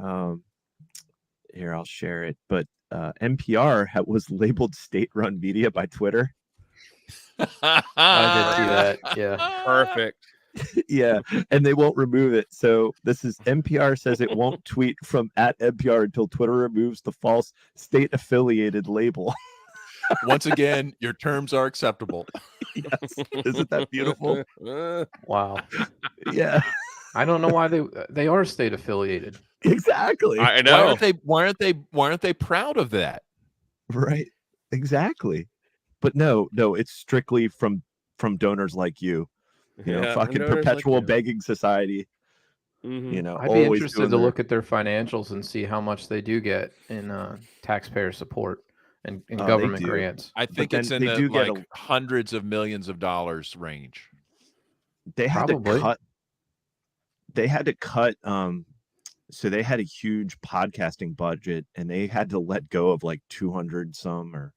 Here, I'll share it. But NPR was labeled state-run media by Twitter. I did see that. Yeah. Perfect. Yeah, and they won't remove it. So this is NPR says it won't tweet from @NPR until Twitter removes the false state-affiliated label. Once again, your terms are acceptable. Yes. Isn't that beautiful? Wow. Yeah. I don't know why they are state affiliated. Exactly. I know. Why aren't they proud of that? Right. Exactly. But no, it's strictly from donors like you. You know, fucking perpetual begging society. Mm-hmm. You know, I'd be interested to look at their financials and see how much they do get in taxpayer support and government grants. I think it's in the hundreds of millions of dollars range. They had to cut. They had to cut. So they had a huge podcasting budget, and they had to let go of 200 some or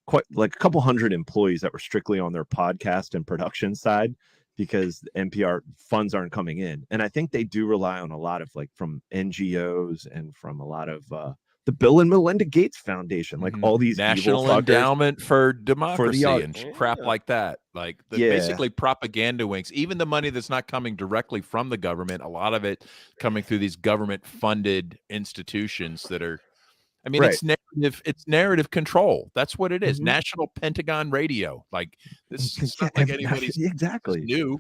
quite a couple hundred employees that were strictly on their podcast and production side, because NPR funds aren't coming in. And I think they do rely on a lot of from NGOs and from a lot of the Bill and Melinda Gates Foundation, all these National Endowment for Democracy and crap like that. Basically propaganda wings. Even the money that's not coming directly from the government, a lot of it coming through these government funded institutions that are, I mean, it's narrative control. That's what it is. Mm-hmm. National Pentagon Radio. This is not like anybody's new.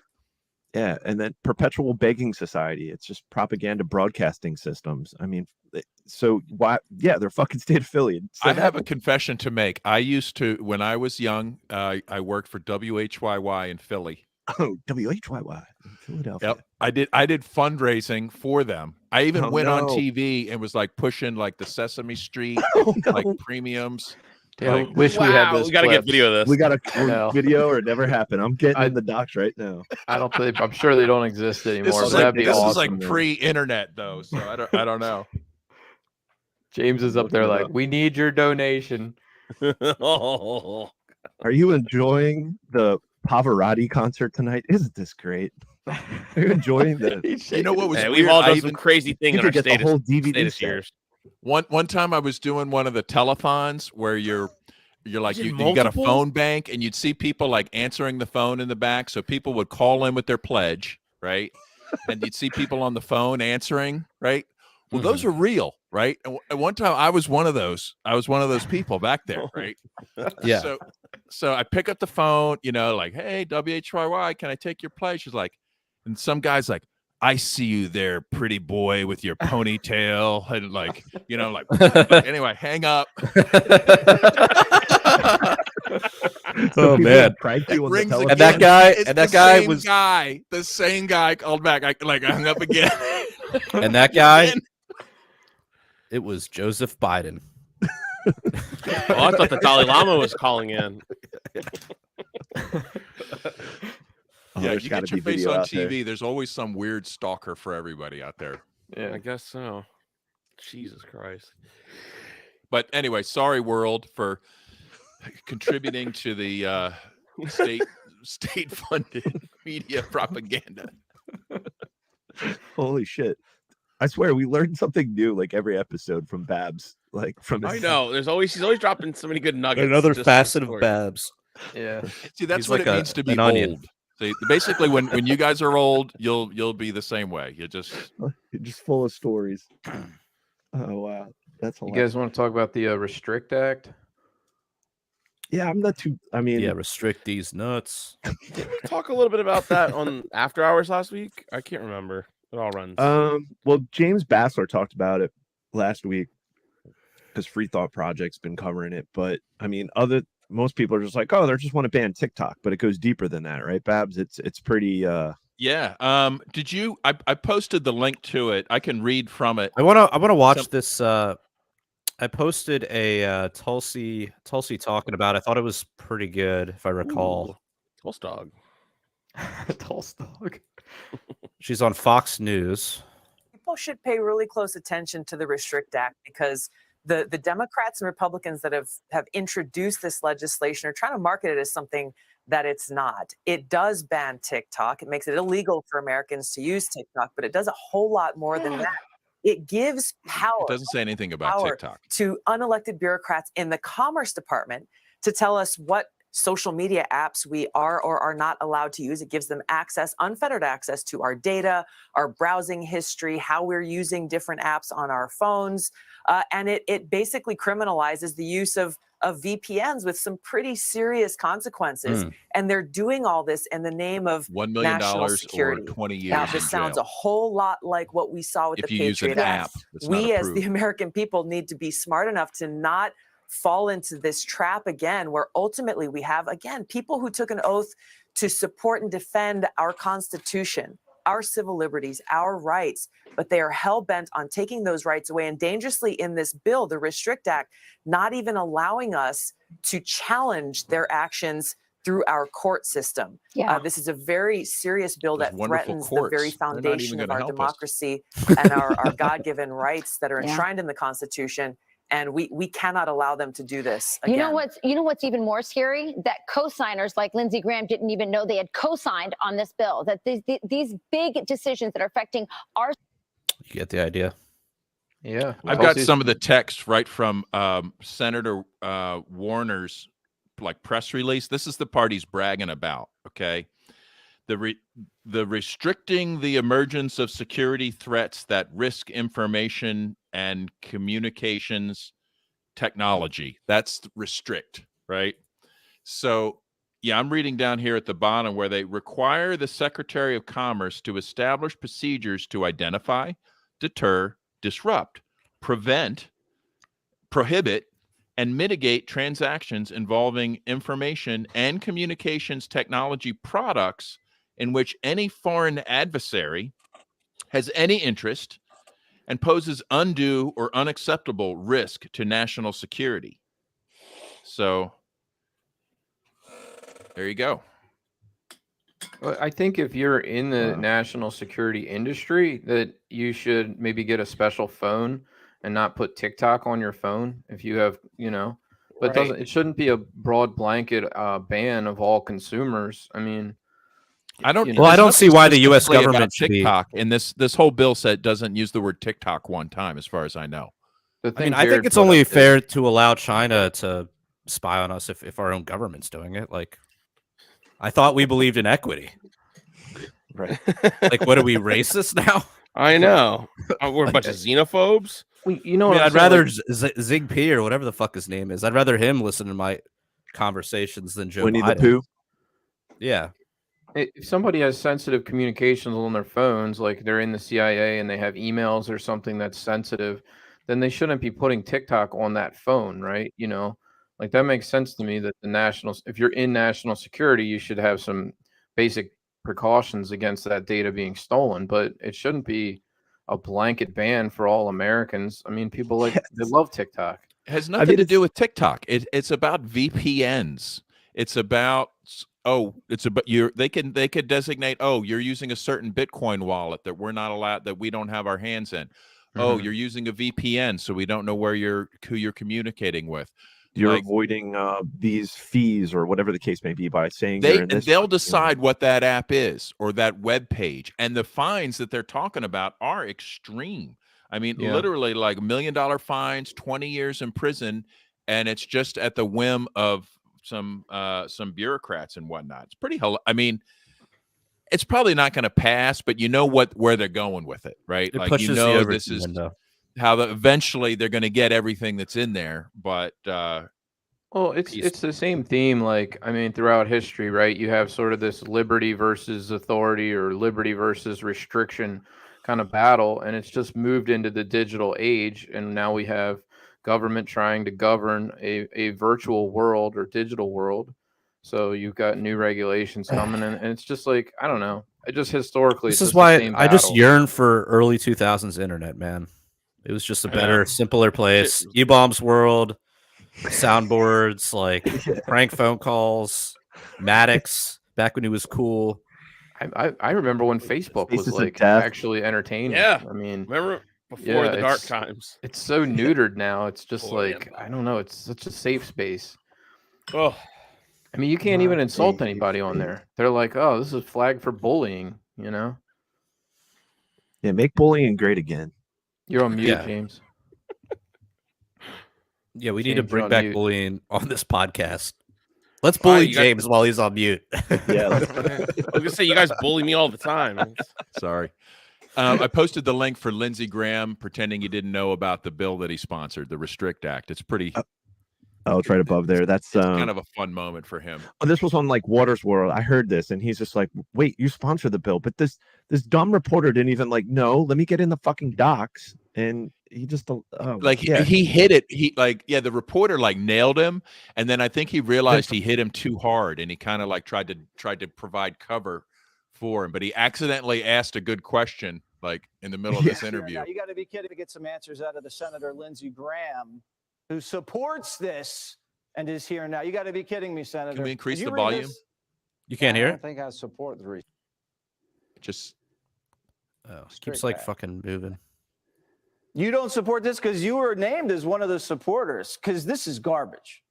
Yeah. And then perpetual begging society. It's just propaganda broadcasting systems. I mean, so why? Yeah, they're fucking state affiliated. So I have a confession to make. I used to, when I was young, I worked for WHYY in Philly. Oh, WHYY in Philadelphia. Yep. I did fundraising for them. I even went on TV and was pushing the Sesame Street premiums. Yeah, wish we had this. We got to get video of this. We got a video or it never happened. I'm getting in the docs right now. I'm sure they don't exist anymore. This is pre-internet though, so I don't know. James is up there we need your donation. Are you enjoying the Pavarotti concert tonight? Isn't this great? Are you enjoying the? You know what was weird? We've all done some crazy thing in our status years. One time I was doing one of the telethons where you got a phone bank and you'd see people answering the phone in the back, so people would call in with their pledge, right? And you'd see people on the phone answering, right? Well, those are real, right? And one time I was one of those. I was one of those people back there, right? Yeah. So I pick up the phone, hey, WHYY, can I take your pledge? She's and some guy's I see you there, pretty boy, with your ponytail, and anyway, hang up. Oh man! And that guy was the same guy called back. I hung up again. And that guy, it was Joseph Biden. I thought the Dalai Lama was calling in. Yeah, you get your face on TV. There's always some weird stalker for everybody out there. Yeah, I guess so. Jesus Christ. But anyway, sorry, world, for contributing to the state-funded media propaganda. Holy shit. I swear we learned something new every episode from Babs. I know. He's always dropping so many good nuggets. Another facet of Babs. Yeah. See, that's what it means to be old. See, basically, when you guys are old, you'll be the same way. You're just full of stories. Oh wow, that's hilarious. You guys want to talk about the Restrict Act? Yeah, I'm not too. I mean, restrict these nuts. Did we talk a little bit about that on After Hours last week? I can't remember. It all runs. Well, James Bassler talked about it last week because Free Thought Project's been covering it. But I mean, most people are just they just want to ban TikTok, but it goes deeper than that, right, Babs? It's pretty. Yeah. Did you? I posted the link to it. I can read from it. I wanna watch this. I posted a Tulsi talking about it. I thought it was pretty good, if I recall. Tulsi Dog. She's on Fox News. People should pay really close attention to the Restrict Act, because the Democrats and Republicans that have introduced this legislation are trying to market it as something that it's not. It does ban TikTok. It makes it illegal for Americans to use TikTok, but it does a whole lot more than that. It gives power. It doesn't say anything about TikTok to unelected bureaucrats in the Commerce Department to tell us what social media apps we are or are not allowed to use. It gives them access, unfettered access to our data, our browsing history, how we're using different apps on our phones. And it basically criminalizes the use of VPNs with some pretty serious consequences. And they're doing all this in the name of $1 million national security. or 20 years. Now, this sounds a whole lot like what we saw with if the you Patriot use an Act. app, We, as the American people, need to be smart enough to not fall into this trap again, where ultimately we have, again, people who took an oath to support and defend our Constitution, our civil liberties, our rights, but they are hell-bent on taking those rights away, and dangerously in this bill, the Restrict Act, not even allowing us to challenge their actions through our court system. This is a very serious bill that threatens the very foundation of our democracy and our God-given rights that are enshrined in the Constitution. And we cannot allow them to do this again. You know what's even more scary? That co-signers like Lindsey Graham didn't even know they had co-signed on this bill. That these big decisions that are affecting our. You get the idea. Yeah, I've got some of the text right from Senator Warner's press release. This is the part he's bragging about. Okay, the restricting the emergence of security threats that risk information and communications technology. That's restrict, right? So, yeah, I'm reading down here at the bottom where they require the Secretary of Commerce to establish procedures to identify, deter, disrupt, prevent, prohibit, and mitigate transactions involving information and communications technology products in which any foreign adversary has any interest and poses undue or unacceptable risk to national security. So there you go. Well, I think if you're in the national security industry, that you should maybe get a special phone and not put TikTok on your phone if you have, but it shouldn't be a broad blanket ban of all consumers. I mean, I don't. Well, I don't see why the U.S. government should TikTok and this whole bill set doesn't use the word TikTok one time, as far as I know. I mean, I think it's only fair to allow China to spy on us if our own government's doing it. Like, I thought we believed in equity, right? Like, what are we, racist now? I know. We're a bunch of xenophobes. Well, I'd rather Zig or whatever the fuck his name is. I'd rather him listen to my conversations than Joe Winnie Biden. the Pooh. Yeah. If somebody has sensitive communications on their phones, like they're in the CIA and they have emails or something that's sensitive, then they shouldn't be putting TikTok on that phone, right? Like that makes sense to me that if you're in national security, you should have some basic precautions against that data being stolen, but it shouldn't be a blanket ban for all Americans. I mean, people they love TikTok. It has nothing to do with TikTok. It's about VPNs. It's about they could designate, you're using a certain Bitcoin wallet that we're not allowed, that we don't have our hands in. Mm-hmm. You're using a VPN, so we don't know who you're communicating with. You're avoiding these fees or whatever the case may be by saying they'll decide what that app is or that web page, and the fines that they're talking about are extreme. I mean, literally like $1 million fines, 20 years in prison, and it's just at the whim of some bureaucrats and whatnot. It's pretty. I mean, it's probably not going to pass, but where they're going with it, right? It like pushes this is how eventually they're going to get everything that's in there. But well, it's the same theme. Like, I mean, throughout history, right? You have sort of this liberty versus authority or liberty versus restriction kind of battle, and it's just moved into the digital age, and now we have government trying to govern a virtual world or digital world. So you've got new regulations coming in, and it's just like, I don't know. It just historically, This it's is just the why same I just battle. yearn for early 2000s internet, man. It was just a I better, know. simpler place. E-Bombs World, soundboards, like prank phone calls, Maddox, back when he was cool. I remember when Facebook was Faces of like Death. actually entertaining. Yeah. I mean, Remember before yeah, the dark times? it's so neutered now. It's just Boy, like, I don't know. It's such a safe space. Oh, I mean, you can't even insult anybody on there. They're like, oh, this is flagged for bullying, you know? Yeah, make bullying great again. You're on mute, Yeah. James. Yeah, we need to James, you're bring on back mute. bullying on this podcast. Let's Why, bully you got- James while he's on mute. Yeah, I was gonna say you guys bully me all the time. Sorry. I posted the link for Lindsey Graham pretending he didn't know about the bill that he sponsored, the Restrict Act. It's pretty. oh, it's right above there. That's It's kind of a fun moment for him. Oh, this was on like Waters World. I heard this, and he's just like, "Wait, you sponsored the bill?" But this dumb reporter didn't even like, "No, let me get in the fucking docs." And he just he hit it. The reporter like nailed him, and then I think he realized he hit him too hard, and he kind of like tried to provide cover for him, but he accidentally asked a good question like in the middle of this interview. Now, you got to be kidding to get some answers out of the Senator Lindsey Graham, who supports this and is here now. You got to be kidding me, Senator. Can we increase Did you the read volume? this? You can't I hear don't it? think I support the Just Oh, it keeps like fucking moving. You don't support this because you were named as one of the supporters, because this is garbage.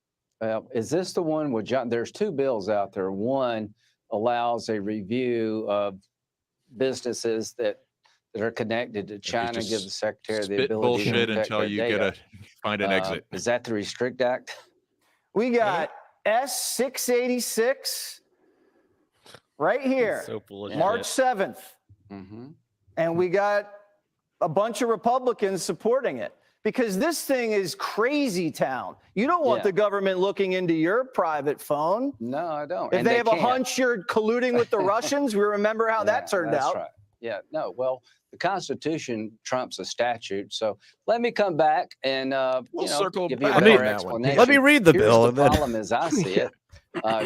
Is this the one with John? There's two bills out there. One allows a review of businesses that are connected to China, just give the secretary the spit ability to bullshit protect until their you data. find an exit. Is that the Restrict Act? We got S686 right here, So full of March shit. 7th. And we got a bunch of Republicans supporting it because this thing is crazy town. You don't want the government looking into your private phone. No, I don't. If And they have a can't. hunch you're colluding with the Russians, we remember how that turned that's out. Right. Yeah, no, well, the Constitution trumps a statute. So let me come back and We'll circle give you a back better on that one. explanation. Let me read the Here's bill. The and then... problem as I see it,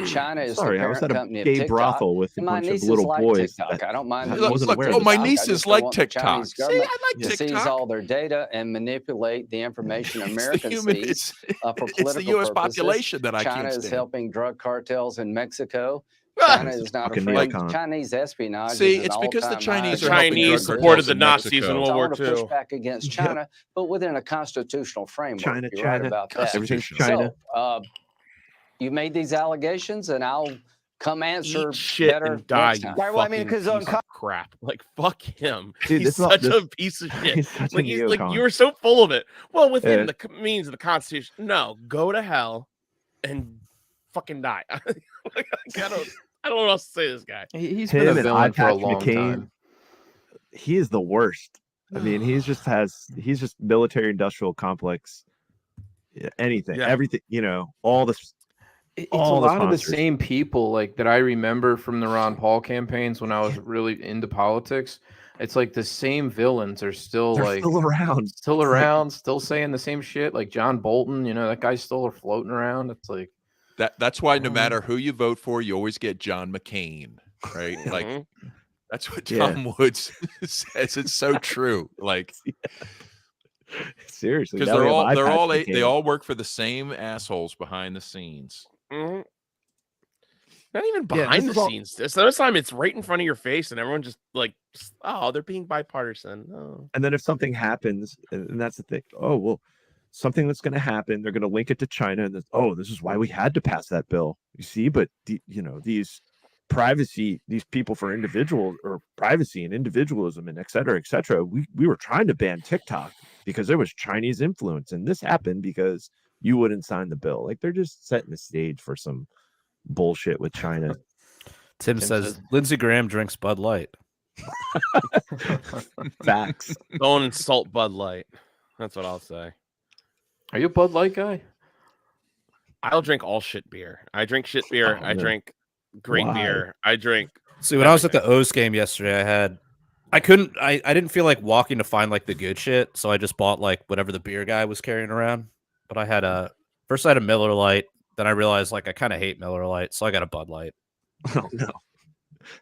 China is Sorry, the I was parent at a company of gay TikTok. brothel with a And my bunch of nieces little like boys. TikTok. I don't mind. I the wasn't TikTok. aware of my this. I nieces just don't like want the TikTok. Chinese See, I government like to TikTok. seize all their data and manipulate the information Americans It's seize for political it's the U.S. purposes. population that I China can't is stand. helping drug cartels in Mexico. Ah, China is not a fucking friend. neocon. Chinese espionage. See, is an it's because the all-time Chinese high. are helping Chinese drug supported cartels the in Nazis Mexico. in So World I War want to push II. back against China, but within a constitutional framework. China, You're right China, about that. everything's Constitutional. China. So, you made these allegations, and I'll come answer Eat shit better and die, next you time. Right, well, I mean, fucking 'cause on piece of crap. Like, fuck him. Dude, He's this is all- such this- a piece of shit. He's such a Like, you neocon. were so full of it. Well, within Yeah. the means of the Constitution. No, go to hell and fucking die. Like, I don't know what else to say to this guy. He's Him been a and villain for a iPatch long McCain. time. He is the worst. I mean, he's just military industrial complex. Yeah, anything, Yeah. everything. All this. It's all a the lot of the sponsors. same people like that I remember from the Ron Paul campaigns when I was really into politics. It's like the same villains are still They're like still around. still It's like- around, still saying the same shit. Like John Bolton, that guy's still floating around. It's like That's why no matter who you vote for, you always get John McCain, right? Like Mhm. that's what Yeah. Tom Woods says. It's so true. Like Seriously, because now we have they're iPatch all McCain. they all work for the same assholes behind the scenes. Mhm. Not even Yeah, behind this the is all- scenes. This other time, it's right in front of your face, and everyone just like, oh, they're being bipartisan. Oh. And then if something happens, and that's the thing. Oh well, something that's going to happen. They're going to link it to China, and this is why we had to pass that bill. You see, but these privacy, these people for individual or privacy and individualism and et cetera, we were trying to ban TikTok because there was Chinese influence, and this happened because you wouldn't sign the bill. Like they're just setting the stage for some bullshit with China. Tim says Lindsey Graham drinks Bud Light. Facts. Don't insult Bud Light. That's what I'll say. are you a Bud Light guy? I'll drink all shit beer. I drink shit beer. Oh, I no. drink great Why? beer. I drink. See, when I was at the O's game yesterday, I didn't feel like walking to find like the good shit, so I just bought like whatever the beer guy was carrying around. But I had first I had a Miller Lite, then I realized like I kind of hate Miller Lite, so I got a Bud Light. Oh no.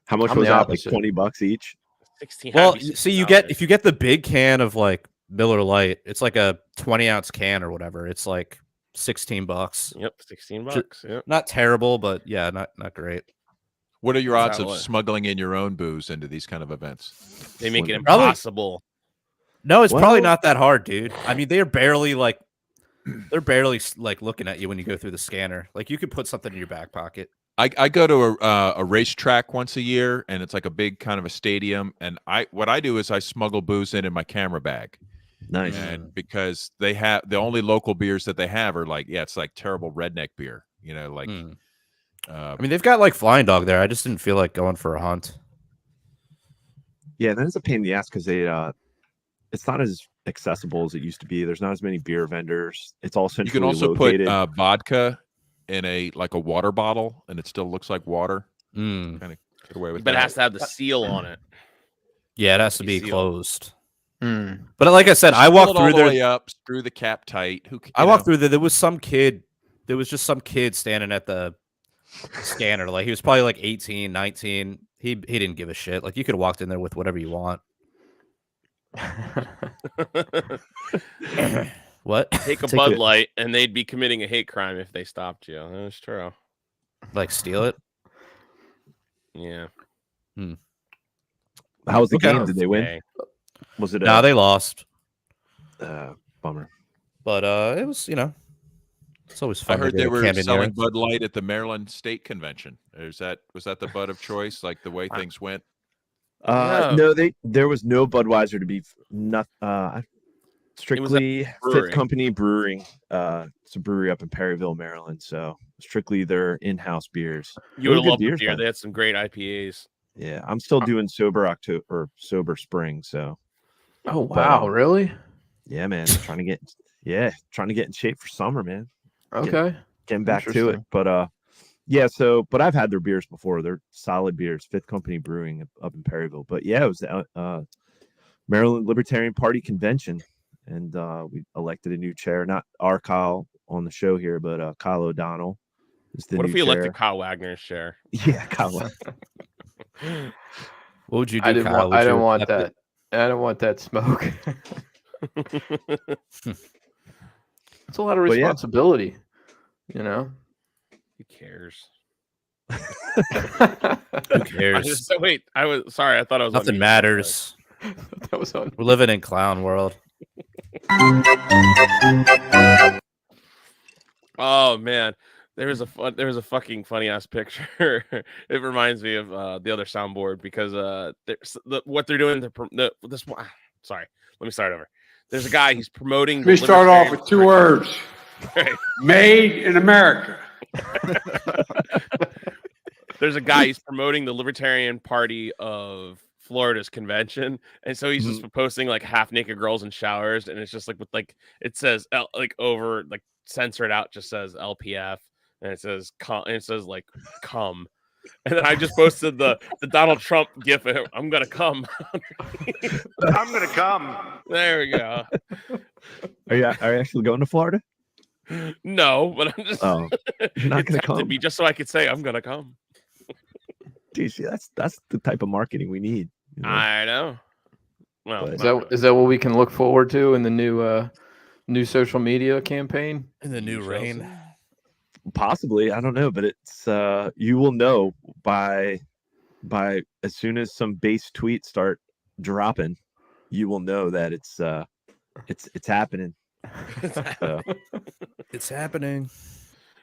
How much I'm was the that? Like opposite. $20 each? 16. Well, Had to be see, $16. if you get the big can of like Miller Lite, it's like a 20-ounce can or whatever. It's like $16. Yep, $16. Yep. Not terrible, but yeah, not great. What are your odds of Exactly. smuggling in your own booze into these kind of events? They make it Probably- impossible. No, it's probably Well- not that hard, dude. I mean, they're barely like looking at you when you go through the scanner. Like you could put something in your back pocket. I go to a racetrack once a year, and it's like a big kind of a stadium. And what I do is I smuggle booze in my camera bag. Nice. And because they have the only local beers that they have are like, it's like terrible redneck beer, like. I mean, they've got like Flying Dog there. I just didn't feel like going for a hunt. Yeah, that is a pain in the ass because it's not as accessible as it used to be. There's not as many beer vendors. It's all You centrally can also located. put vodka in a water bottle, and it still looks like water. Mm. Kind of get away with But that. it has to have the seal on it. Yeah, it has to be Sealed. closed. Mm. But like I said, I Pull walked it all through the there. way up, screw the cap tight. I walked through there. There was some kid. There was just some kid standing at the scanner. Like he was probably like 18, 19. He didn't give a shit. Like you could have walked in there with whatever you want. What? Take a Take Bud it. Light, and they'd be committing a hate crime if they stopped you. That's true. Like steal it? Yeah. How was the Okay. game? Did they win? Okay. Was it? No, they lost. Bummer. But it was, it's always I fun. to heard go they to were Camden selling Yards. Bud Light at the Maryland State Convention. Was that the Bud of choice? Like the way things went. Yeah. No, there was no Budweiser to be strictly brewery. Fifth Company Brewing. It's a brewery up in Perryville, Maryland. So strictly their in-house beers. You They would were good love the beers, beer. though. They had some great IPAs. Yeah, I'm still doing sober October or sober spring. So Oh wow, really? yeah, man, trying to get in shape for summer, man. Okay. Getting back to it, Interesting. but but I've had their beers before. They're solid beers. Fifth Company Brewing up in Perryville. But yeah, it was the Maryland Libertarian Party convention, and we elected a new chair. Not our Kyle on the show here, but Kyle O'Donnell is the What new if we chair. elected Kyle Wagner's chair? Yeah, Kyle. What would you do, I didn't Kyle? want. I Would you don't want accept that. I don't want that smoke. It's a lot of But yeah. responsibility, you know. Who cares? it? Who cares? Wait, I was sorry. I thought I was on Nothing mute. matters. That was on. We're living in clown world. Oh man, there was a fucking funny ass picture. It reminds me of the other soundboard because what they're doing this one. Sorry, let me start over. There's a guy. He's promoting. Let me start off with two words: made in America. There's a guy. He's promoting the Libertarian Party of Florida's convention, and so he's just posting like half naked girls in showers, and it's just like with like it says over like censor it out, just says LPF, and it says like come, and then I just posted the Donald Trump gif of him, I'm gonna come. I'm gonna come. There we go. Are you actually going to Florida? No, but I'm just Oh, you're not it gonna tempted come. me just so I could say I'm gonna come. Geez, that's the type of marketing we need. You know? I know. Well, But- Is that what we can look forward to in the new social media campaign? In the new reign. Possibly, I don't know, but it's you will know by as soon as some base tweets start dropping, you will know that it's happening. So, It's happening.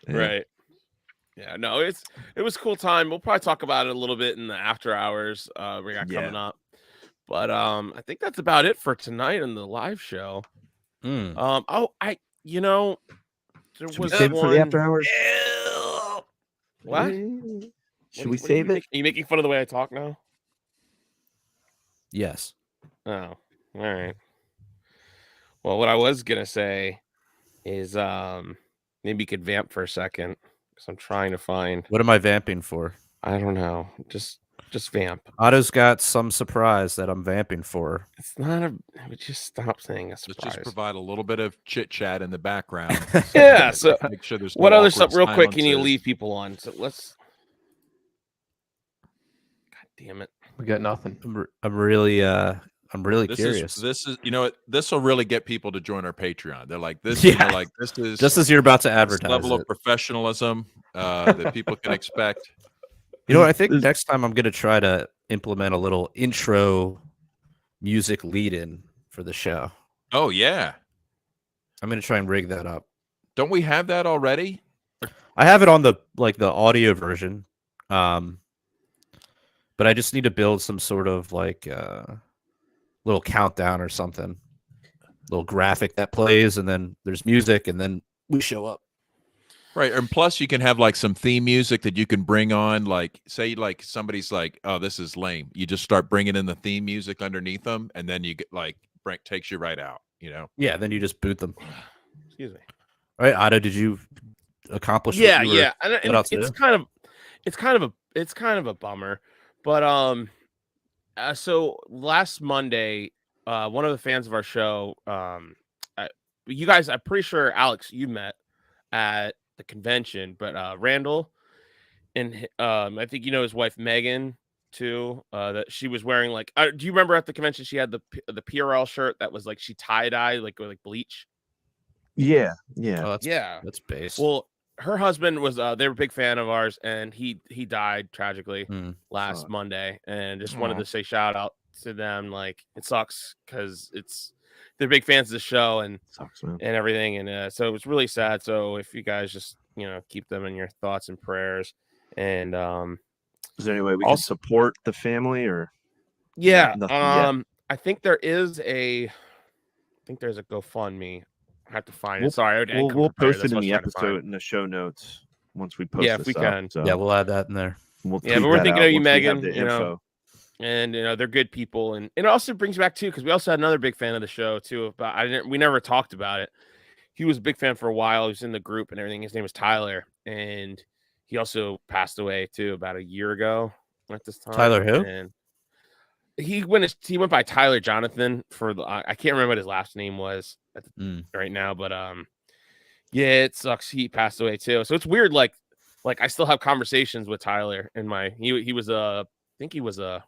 yeah. Right. Yeah, no, it was a cool time. We'll probably talk about it a little bit in the after hours we got coming up. But I think that's about it for tonight in the live show. Mm. There Should we was save it for the one- after hours? What? Should we save it? Are you making fun of the way I talk now? Yes. Oh, all right. Well, what I was gonna say is maybe you could vamp for a second because I'm trying to find. What am I vamping for? I don't know. Just Just vamp. Otto's got some surprise that I'm vamping for. It's not a. Just stop saying a surprise. Just provide a little bit of chit chat in the background. Yeah. So make sure there's what no other stuff, awkward real quick, can you silences. leave people on? So let's. God damn it. We got nothing. I'm really curious. This is you know what, this will really get people to join our Patreon. They're like this, Yeah. you know, like this is Just as you're about to this advertise level it. of professionalism that people can expect. You know what? I think next time I'm going to try to implement a little intro music lead-in for the show. Oh yeah, I'm going to try and rig that up. don't we have that already? I have it on the audio version, but I just need to build some sort of little countdown or something, little graphic that plays, and then there's music, and then we show up. Right, and plus you can have like some theme music that you can bring on. Like, say, like somebody's like, "Oh, this is lame." You just start bringing in the theme music underneath them, and then you get takes you right out. You know? Yeah, then you just boot them. Excuse me. All right, Otto, did you accomplish? Yeah, what you were yeah, and set out to it's do? kind of a bummer, but so last Monday, one of the fans of our show, you guys, I'm pretty sure Alex, you met at the convention, but Randall and I think you know his wife Megan too. That she was wearing do you remember at the convention she had the PRL shirt that was like she tie-dye like bleach? Yeah. Oh, Yeah, that's base. Well, her husband was they were a big fan of ours, and he died tragically last Monday, and just wanted to say shout out to them. Like, it sucks because they're big fans of the show and Sucks, man. and everything, and so it was really sad. So if you guys just keep them in your thoughts and prayers, and Is there any way we can support the family or? yeah, Nothing yet? I think there's a GoFundMe. I have to find it. Sorry, We'll post it in the episode in the show notes once we post. Yeah, this if we up, can. So Yeah, we'll add that in there. we'll Yeah, tweet but we're that thinking out of you, once we have Megan. the You know, info. and they're good people, and it also brings back too because we also had another big fan of the show too. But we never talked about it. He was a big fan for a while. He was in the group and everything. His name was Tyler, and he also passed away too about a year ago at this time. Tyler who? And he went by Tyler Jonathan for I can't remember what his last name was right now, but yeah, it sucks. He passed away too, so it's weird. Like I still have conversations with Tyler, and he was I think he was a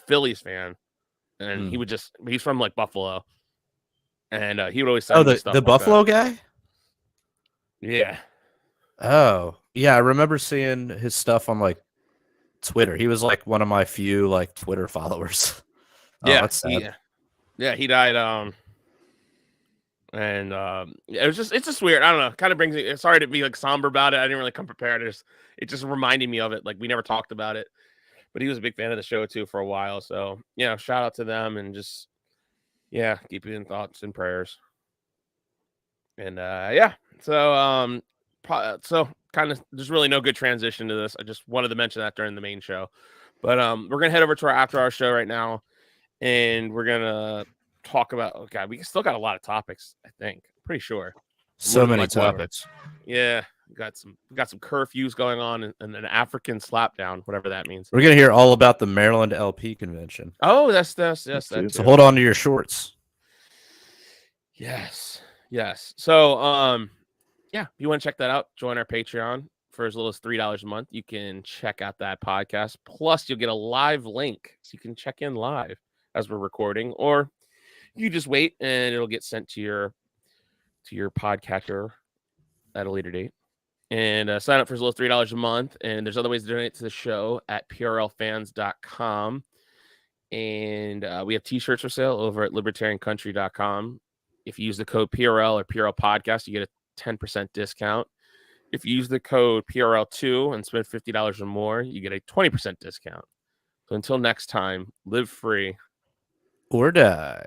Phillies fan, and he's from Buffalo, and he would always send me stuff the like Buffalo that. guy. Yeah. Oh yeah, I remember seeing his stuff on Twitter. He was one of my few Twitter followers. Yeah, that's sad. He died. And it's just weird. I don't know. Kind of brings me. Sorry to be somber about it. I didn't really come prepared. It just reminded me of it. We never talked about it, but he was a big fan of the show too for a while. So shout out to them and just keep you in thoughts and prayers. And so kind of there's really no good transition to this. I just wanted to mention that during the main show, but we're gonna head over to our after hour show right now, and we're gonna talk about we still got a lot of topics. I think pretty sure so many topics. Yeah, we got some curfews going on and an African slapdown, whatever that means. We're gonna hear all about the Maryland LP convention. Oh, yes, that so hold on to your shorts. Yes. So if you want to check that out, join our Patreon for as little as $3 a month. You can check out that podcast, plus you'll get a live link so you can check in live as we're recording, or you just wait and it'll get sent to your podcatcher at a later date. And sign up for as little as $3 a month. And there's other ways to donate to the show at prlfans.com. And we have t-shirts for sale over at libertariancountry.com. If you use the code PRL or PRL podcast, you get a 10% discount. If you use the code PRL2 and spend $50 or more, you get a 20% discount. So until next time, live free or die.